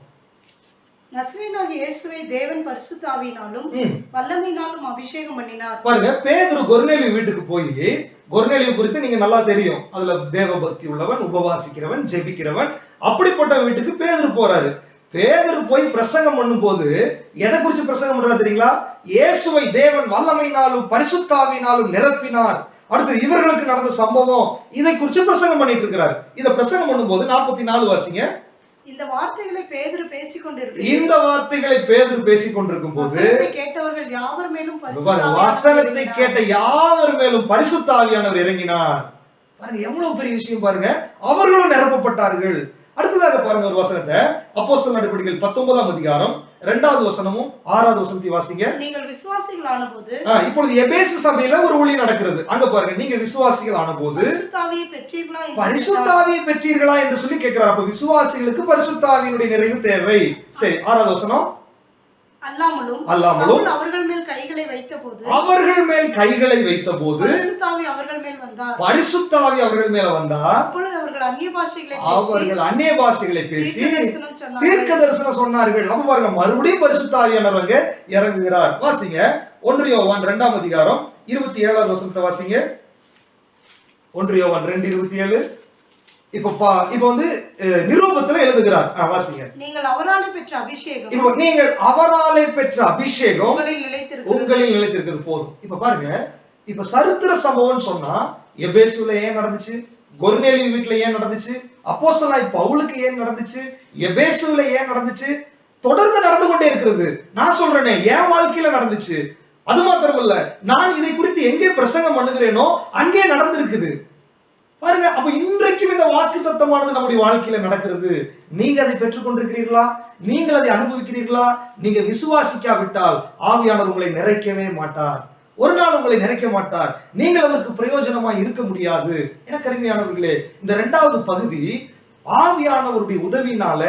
நசரேயனாகிய இயேசுவை தேவன் பரிசுத்த ஆவியினாலும் வல்லமையினாலும் அபிஷேகம் பண்ணினார். பாருங்க, பேதுரு கொர்நேலியு வீட்டுக்கு போய், கொர்நேலியு குறித்து நீங்க நல்லா தெரியும். அதுல தேவ பக்தி உள்ளவன், உபவாசிக்கிறவன், ஜெபிக்கிறவன், அப்படிப்பட்ட வீட்டுக்கு பேதுரு போறாரு. பேதுரு போய் பிரசங்கம் பண்ணும் போது எதை குறிச்சு பிரசங்கம் பண்றாரு தெரியுங்களா? இயேசுவை தேவன் வல்லமையினாலும் பரிசுத்த ஆவியினாலும் நிரப்பினார். அடுத்து இவர்களுக்கு நடந்த சம்பவம், இதை குறிச்சு பிரசங்கம் பண்ணிட்டு இருக்கிறார். இத பிரசங்கம் பண்ணும்போது 44 வாசிங்க. இந்த வார்த்தைகளை பேதுரு பேசிக் கொண்டிருக்கும் போது வசனத்தை கேட்ட யாவர் மேலும் பரிசுத்த ஆவியானவர் இறங்கினார். பாருங்க, எவ்வளவு பெரிய விஷயம் பாருங்க. அவர்களும் நிரப்பப்பட்டார்கள். அடுத்ததாக பாருங்க ஒரு வசனத்தை. அப்போஸ்தலர் நடவடிக்கைகள் 19ஆம் அதிகாரம் 2வது வசனமும் 6வது வசனத்தை வாசிங்க. நீங்கள் விசுவாசிகள் ஆனபோது, இப்பொழுது எபேசு சபையில ஒரு ஊழியம் நடக்கிறது. அங்க பாருங்க, நீங்க விசுவாசிகள் ஆனபோது பரிசுத்த ஆவியை பெற்றீர்களா என்று சொல்லி கேட்கிறார். அப்ப விசுவாசிகளுக்கு பரிசுத்த ஆவியினுடைய நிறைவு தேவை. சரி, 6வது வசனம். அல்லாமலும் அவர்கள் மேல் கைகளை வைத்தபோது பரிசுத்த ஆவி அவர்கள் மேல் வந்தார். அப்பொழுது அவர்கள் அந்நிய பாஷைகளை பேசி தீர்க்க தரிசனம் சொன்னார்கள். அப்ப பாருங்க, மறுபடியும் பரிசுத்த ஆவியானவர் இறங்குகிறார். வாசிங்க 1 யோவான் 2ஆம் அதிகாரம் 27வது வசனத்தை வாசிங்க. 1 யோவான் 2:27. இப்ப வந்து நிரூபத்துல எழுதுகிறார். வாசிங்க. நீங்கள் அவராலே பெற்ற அபிஷேகம் உங்களில் நிலைத்திருக்கிறது போதும். இப்ப பாருங்க, இப்ப சரித்திர சம்பவம் சொன்னா எபேசுல ஏன் நடந்துச்சு, கொர்நேலியு வீட்டுல ஏன் நடந்துச்சு, அப்போஸ்தலனாகிய பவுலுக்கு ஏன் நடந்துச்சு, எபேசுல ஏன் நடந்துச்சு, தொடர்ந்து நடந்து கொண்டே இருக்கிறது. நான் சொல்றேனே, என் வாழ்க்கையில நடந்துச்சு. அது மாத்திரமல்ல, நான் இதை குறித்து எங்கே பிரசங்கம் பண்ணுகிறேனோ அங்கே நடந்திருக்குது பாருங்க. அப்ப இன்றைக்கும் இந்த வாக்குத்தத்தமானது நம்முடைய வாழ்க்கையில நடக்கிறது. நீங்க அதை பெற்றுக் கொண்டிருக்கிறீர்களா? நீங்கள் அதை அனுபவிக்கிறீர்களா? நீங்க விசுவாசிக்காவிட்டால் ஆவியானவர் உங்களை நிறைக்கவே மாட்டார். ஒரு நாள் உங்களை நிறைக்க மாட்டார். நீங்கள் அவருக்கு பிரயோஜனமா இருக்க முடியாது. எனக்கு அருமையானவர்களே, இந்த இரண்டாவது பகுதி ஆவியானவருடைய உதவினால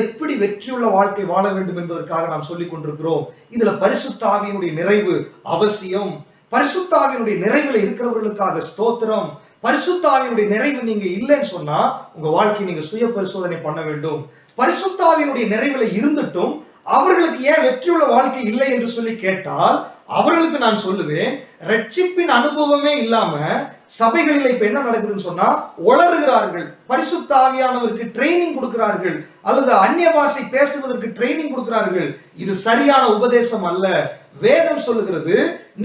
எப்படி வெற்றியுள்ள வாழ்க்கை வாழ வேண்டும் என்பதற்காக நாம் சொல்லிக் கொண்டிருக்கிறோம். இதுல பரிசுத்த ஆவியினுடைய நிறைவு அவசியம். பரிசுத்த ஆவியினுடைய நிறைவுல இருக்கிறவர்களுக்காக ஸ்தோத்திரம். பரிசுத்த ஆவியினுடைய நிறைவு நீங்க இல்லைன்னு சொன்னா உங்க வாழ்க்கையை நீங்க சுய பரிசோதனை பண்ண வேண்டும். பரிசுத்த ஆவியினுடைய நிறைவுல இருந்துட்டும் அவர்களுக்கு ஏன் வெற்றியுள்ள வாழ்க்கை இல்லை என்று சொல்லி கேட்டால், அவர்களுக்கு நான் சொல்லுவேன், ரட்சிப்பின் அனுபவமே இல்லாம சபைகளில் இப்ப என்ன நடக்குதுன்னு சொன்னா உளறுகிறார்கள். பரிசுத்த ஆவியானவருக்கு ட்ரைனிங் கொடுக்கிறார்கள், அல்லது அந்நிய பாஷை பேசுவதற்கு ட்ரைனிங் கொடுக்கிறார்கள். இது சரியான உபதேசம் அல்ல. வேதம் சொல்லுகிறது,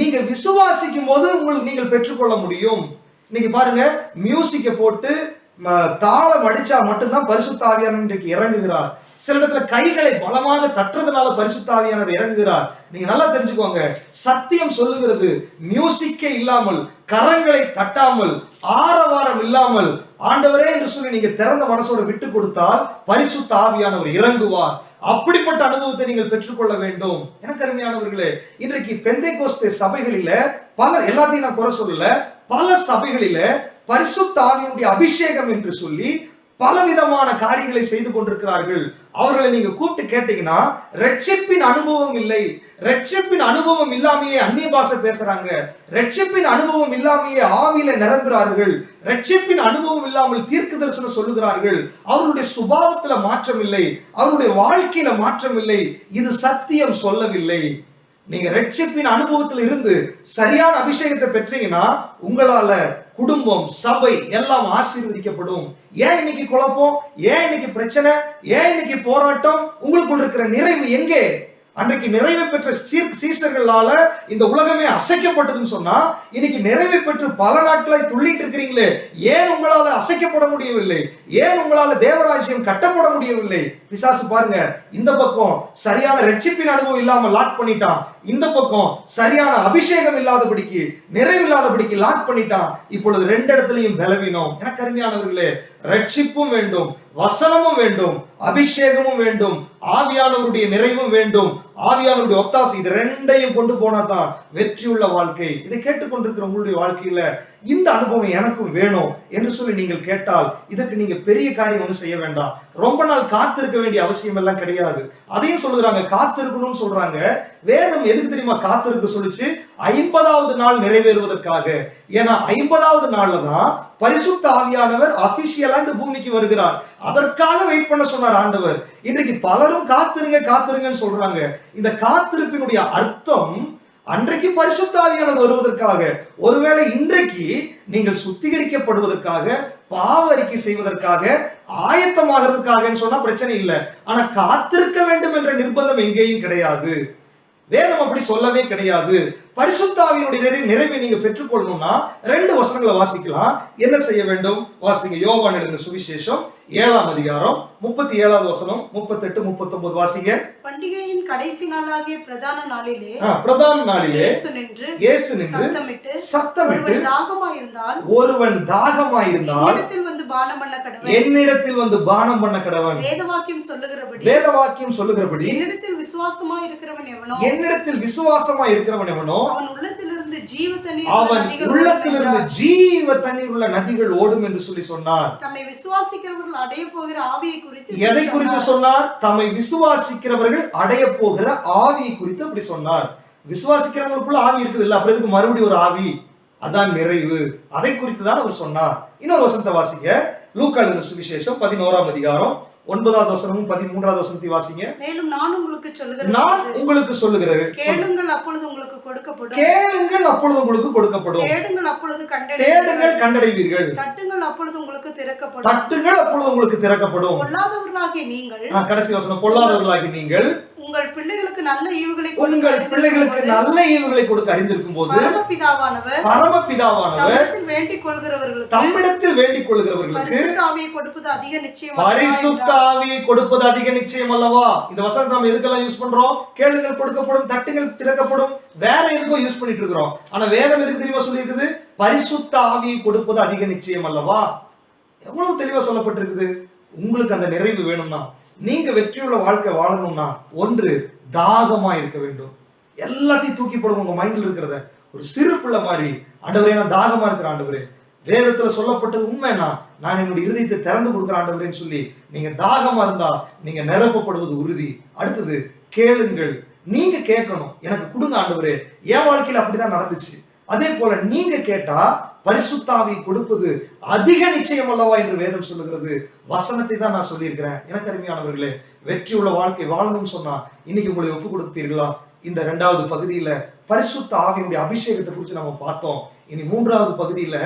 நீங்க விசுவாசிக்கும் போது உங்களுக்கு நீங்கள் பெற்றுக்கொள்ள முடியும். இன்னைக்கு பாருங்க, மியூசிக்கை போட்டு தாளம் அடிச்சா மட்டும்தான் பரிசுத்த ஆவியானவர் இன்றைக்கு இறங்குகிறார். சில இடத்துல கைகளை பலமாக தட்டுறதுனால பரிசுத்த ஆவியானவர் இறங்குகிறார். நீங்க நல்லா தெரிஞ்சுக்கோங்க, சத்தியம் சொல்லுகிறது, மியூசிக்கே இல்லாமல், கரங்களை தட்டாமல், ஆரவாரம் இல்லாமல் ஆண்டவரே என்று சொல்லி நீங்க திறந்த மனசோட விட்டு கொடுத்தால் பரிசுத்த ஆவியானவர் இறங்குவார். அப்படிப்பட்ட அனுபவத்தை நீங்கள் பெற்றுக்கொள்ள வேண்டும். எனக்கு அருமையானவர்களே, இன்றைக்கு பெந்தைகோஸ்தே சபைகளில எல்லாத்தையும் நான் குறை சொல்லல, பல சபைகளில பரிசுத்த ஆவியினுடைய அபிஷேகம் என்று சொல்லி பலவிதமான காரியங்களை செய்து கொண்டிருக்கிறார்கள். அவர்களை நீங்க கூப்பிட்டு கேட்டீங்கன்னா ரட்சிப்பின் அனுபவம் இல்லை, ரட்சிப்பின் அனுபவம் இல்லாமையே அந்நிய பாஷை பேசுறாங்க, ரட்சிப்பின் அனுபவம் இல்லாமையே ஆவியில நிரம்புகிறார்கள், ரட்சிப்பின் அனுபவம் இல்லாமல் தீர்க்க தரிசனம் சொல்லுகிறார்கள். அவருடைய சுபாவத்துல மாற்றம் இல்லை, அவருடைய வாழ்க்கையில மாற்றம் இல்லை. இது சத்தியம் சொல்லவில்லை. நீங்க ரட்சிப்பின் அனுபவத்தில் இருந்து சரியான அபிஷேகத்தை பெற்றீங்கன்னா உங்களால குடும்பம், சபை எல்லாம் ஆசீர்வதிக்கப்படும். ஏன் இன்னைக்கு குழப்பம்? ஏன் இன்னைக்கு பிரச்சனை? ஏன் இன்னைக்கு போராட்டம்? உங்களுக்குள் இருக்கிற நிறைவு எங்கே? அன்றைக்கு நிறைவு பெற்ற சீசர்களால இந்த உலகமே அசைக்கப்பட்டதுன்னு சொன்னா, இன்னைக்கு நிறைவு பெற்று பல நாட்களாய் துள்ளிட்டு இருக்கிறீங்களே, ஏன் உங்களால அசைக்கப்பட முடியவில்லை? ஏன் உங்களால தேவராஜ்யம் கட்டப்பட முடியவில்லை? பிசாசு பாருங்க, இந்த பக்கம் சரியான ரட்சிப்பின் அனுபவம் இல்லாம லாக் பண்ணிட்டான், இந்த பக்கம் சரியான அபிஷேகம் இல்லாதபடிக்கு, நிறைவு இல்லாதபடிக்கு லாக் பண்ணிட்டான். இப்பொழுது ரெண்டு இடத்துலையும் பலவீனம். எனக்கு அருமையானவர்களே, ரட்சிப்பும் வேண்டும், வசனமும் வேண்டும், அபிஷேகமும் வேண்டும், ஆவியானவருடைய நிறைவும் வேண்டும், ஆவியானவருடைய ஒத்தாசை. இது ரெண்டையும் கொண்டு போனாதான் வெற்றியுள்ள வாழ்க்கை. இதை கேட்டுக்கொண்டிருக்கிற உங்களுடைய வாழ்க்கையில இந்த அனுபவம் எனக்கும் வேணும் என்று சொல்லி நீங்கள் கேட்டால், இதற்கு நீங்க பெரிய காரியம் ஒன்றும் செய்ய வேண்டாம். ரொம்ப நாள் காத்திருக்க வேண்டிய அவசியம் எல்லாம் கிடையாது. அதையும் சொல்லுறாங்க, காத்திருக்கணும்னு சொல்றாங்க. வேதம் எதுக்கு தெரியுமா காத்திருக்க சொல்லிச்சு? 50வது நாள் நிறைவேறுவதற்காக. ஏன்னா 50வது நாள்ல தான் பரிசுத்த ஆவியானவர் அபிஷியலா இந்த பூமிக்கு வருகிறார். அதற்காக வெயிட் பண்ண சொன்னார் ஆண்டவர். இன்றைக்கு பலரும் காத்திருங்க காத்திருங்கன்னு சொல்றாங்க. இந்த காத்திருப்பினுடைய அர்த்தம் அன்றைக்கு பரிசுத்த ஆவியானவர் வருவதற்காக. ஒருவேளை இன்றைக்கு நீங்கள் சுத்திகரிக்கப்படுவதற்காக, பாவ அறிக்கை செய்வதற்காக, ஆயத்தமாகிறதுக்காக சொன்னா பிரச்சனை இல்லை. ஆனா காத்திருக்க வேண்டும் என்ற நிர்பந்தம் எங்கேயும் கிடையாது. வேதம் அப்படி சொல்லவே கிடையாது. பரிசுத்த ஆவியினுடைய நிறைவை நீங்க பெற்றுக்கொள்ளணும்னா 2 வசனங்களை வாசிக்கலாம். என்ன செய்ய வேண்டும்? வாசிங்க. யோவான் எழுதின சுவிசேஷம் 7ஆம் அதிகாரம் 37வது வசனம், 38, 39 வாசிங்க. பண்டிகையின் கடைசி நாளாகிய பிரதான நாளிலே இயேசு நின்று சத்தமிட்டு ஒருவன் தாகமாயிருந்தால் என்னிடத்தில் வந்து பானம் பண்ண கடவன். வேதவாக்கியம் சொல்லுகிறபடி என்னிடத்தில் விசுவாசமாய் இருக்கிறவன் எவனோ அவன் உள்ளத்திலிருந்து ஜீவ தண்ணீர் உள்ள நதிகள் ஓடும் என்று சொல்லி சொன்னார். தம்மை விசுவாசிக்கிறவர்கள் அடைய போகிற ஆவியை குறித்து எதை குறித்து சொன்னார்? தம்மை விசுவாசிக்கிறவர்கள் அடைய போகிற ஆவியை குறித்து அப்படி சொன்னார். விசுவாசிக்கிறவங்களுக்குள்ள ஆவி இருக்குது இல்ல, அப்புறம் இதுக்கு மறுபடியும் ஒரு ஆவி, அதான் நிறைவு. அதை குறித்து தான் அவர் சொன்னார். இன்னொரு வசனத்தை வாசிங்க. லூக்கா எழுதின சுவிசேஷம் 11ஆம் அதிகாரம் 9வது வசனமும் 13வது வசனத்தை வாசிங்க. மேலும் நான் உங்களுக்கு சொல்லுகிறேன், கேளுங்கள் அப்பொழுது உங்களுக்கு கொடுக்கப்படும், தேடுங்கள் அப்பொழுது கண்டடைவீர்கள், தட்டுங்கள் அப்பொழுது உங்களுக்கு திறக்கப்படும். பொல்லாதவர்களாகிய நீங்கள், கடைசி வசனம், பொல்லாதவர்களாகிய நீங்கள் உங்கள் பிள்ளைகளுக்கு நல்ல ஈவுகளை கொடுக்க அறிந்திருக்கும் போது பரமபிதாவானவர் தம்மிடத்தில் வேண்டிக் கொள்கிறவர்களுக்கு பரிசுத்த ஆவியை கொடுப்பது அதிக நிச்சயம் அல்லவா? இந்த வசனத்தை நம்ம எதுக்கெல்லாம் யூஸ் பண்றோம்? கேளுங்கள் கொடுக்கப்படும், தட்டுங்கள் திறக்கப்படும், வேற எதுக்கோ யூஸ் பண்ணிட்டு இருக்கிறோம். ஆனா வேதம் எதுக்கு தெரியுமா சொல்லி இருக்குது? பரிசுத்த ஆவியை கொடுப்பது அதிக நிச்சயம் அல்லவா? எவ்வளவு தெளிவா சொல்லப்பட்டிருக்குது. உங்களுக்கு அந்த நிறைவு வேணும்னா, நீங்க வெற்றியுள்ள வாழ்க்கை வாழணும்னா, ஒன்று தாகமா இருக்க வேண்டும். எல்லாத்தையும் தூக்கி போடுங்க உங்க மைண்ட்ல இருக்கிறத. ஒரு சிறு பிள்ளை மாதிரி, ஆண்டவரே நான் தாகமா இருக்கிற ஆண்டவரே, வேதத்துல சொல்லப்பட்டது உண்மைனா நான் என்னுடைய இருதயத்தை திறந்து கொடுக்குற ஆண்டவரேன்னு சொல்லி நீங்க தாகமா இருந்தா நீங்க நிரப்பப்படுவது உறுதி. அடுத்தது கேளுங்கள். நீங்க கேட்கணும், எனக்கு கொடுங்க ஆண்டவரே. என் வாழ்க்கையில அப்படிதான் நடந்துச்சு. அதே போல நீங்க கேட்டா பரிசுத்த ஆவியை கொடுப்பது அதிக நிச்சயம் அல்லவா என்று வேதம் சொல்லுகிறது. வசனத்தை தான் நான் சொல்லியிருக்கிறேன். எனக்கு அருமையானவர்களே, வெற்றி உள்ள வாழ்க்கை வாழணும்னு சொன்னா இன்னைக்கு உங்களை ஒப்பு கொடுப்பீர்களா? இந்த 2வது பகுதியில பரிசுத்த ஆவியினுடைய அபிஷேகத்தை குறித்து நம்ம பார்த்தோம். இனி 3வது பகுதியில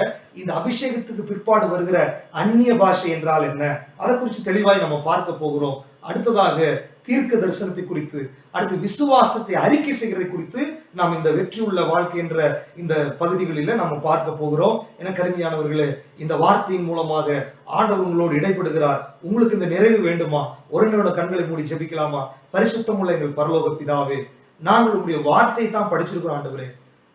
இந்த அபிஷேகத்துக்கு பிற்பாடு வருகிற அந்நிய பாஷை என்றால் என்ன, அதை குறித்து தெளிவாய் நம்ம பார்க்க போகிறோம். அடுத்ததாக தீர்க்க தரிசனத்தை குறித்து, அடுத்து விசுவாசத்தை அறிக்கை செய்கிறதை குறித்து நாம் இந்த வெற்றி உள்ள வாழ்க்கை என்ற இந்த பகுதிகளில நம்ம பார்க்க போகிறோம். எனக்கு அருமையானவர்களே, இந்த வார்த்தையின் மூலமாக ஆண்டவர் உங்களோடு இடைப்படுகிறார். உங்களுக்கு இந்த நிறைவு வேண்டுமா? ஒரு கண்களை மூடி ஜெபிக்கலாமா? பரிசுத்தமுள்ள எங்கள் பரலோக பிதாவே, நாங்கள் உங்களுடைய வார்த்தை தான் படிச்சிருக்கிறோம் ஆண்டவரே.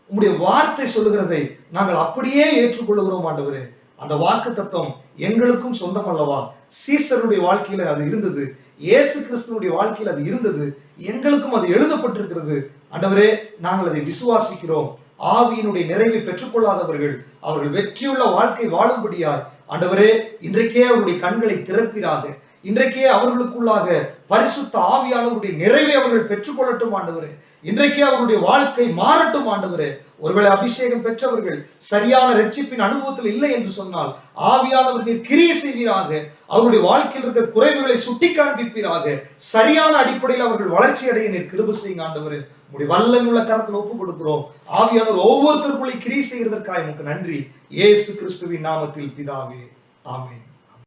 உங்களுடைய வார்த்தை சொல்லுகிறதை நாங்கள் அப்படியே ஏற்றுக்கொள்ளுகிறோம் ஆண்டவரே. அந்த வாக்கு தத்துவம் எங்களுக்கும் சொந்தம் அல்லவா? சீசருடைய வாழ்க்கையில அது இருந்தது, இயேசு கிறிஸ்துவுடைய வாழ்க்கையில் அது இருந்தது, எங்களுக்கும் அது எழுதப்பட்டிருக்கிறது ஆண்டவரே. நாங்கள் அதை விசுவாசிக்கிறோம். ஆவியினுடைய நிறைவை பெற்றுக்கொள்ளாதவர்கள் அவர்கள் வெற்றியுள்ள வாழ்க்கை வாழும்படியாய் ஆண்டவரே இன்றைக்கே அவருடைய கண்களை திறப்பீராக. இன்றைக்கே அவர்களுக்குள்ளாக பரிசுத்த ஆவியானவருடைய நிறைவை அவர்கள் பெற்றுக்கொள்ளட்டும் ஆண்டவரே. இன்றைக்கே அவருடைய வாழ்க்கை மாறட்டும் ஆண்டவரே. ஒருவேளை அபிஷேகம் பெற்றவர்கள் சரியான ரட்சிப்பின் அனுபவத்தில் இல்லை என்று சொன்னால் ஆவியானவர் நீர் கிரியை செய்வீராக. அவருடைய வாழ்க்கையில் இருக்கிற குறைவுகளை சுட்டி காண்பிப்பீராக. சரியான அடிப்படையில் அவர்கள் வளர்ச்சி அடைய நீர் கிருபை செய்யுங்க ஆண்டவரே. உங்களுடைய வல்லமையுள்ள கரத்தில் ஒப்பு கொடுக்கிறோம். ஆவியானவர் ஒவ்வொருத்தருக்குள்ளே கிரியை செய்கிறதற்காக உங்களுக்கு நன்றி. இயேசு கிறிஸ்துவின் நாமத்தில் பிதாவே, ஆமென்.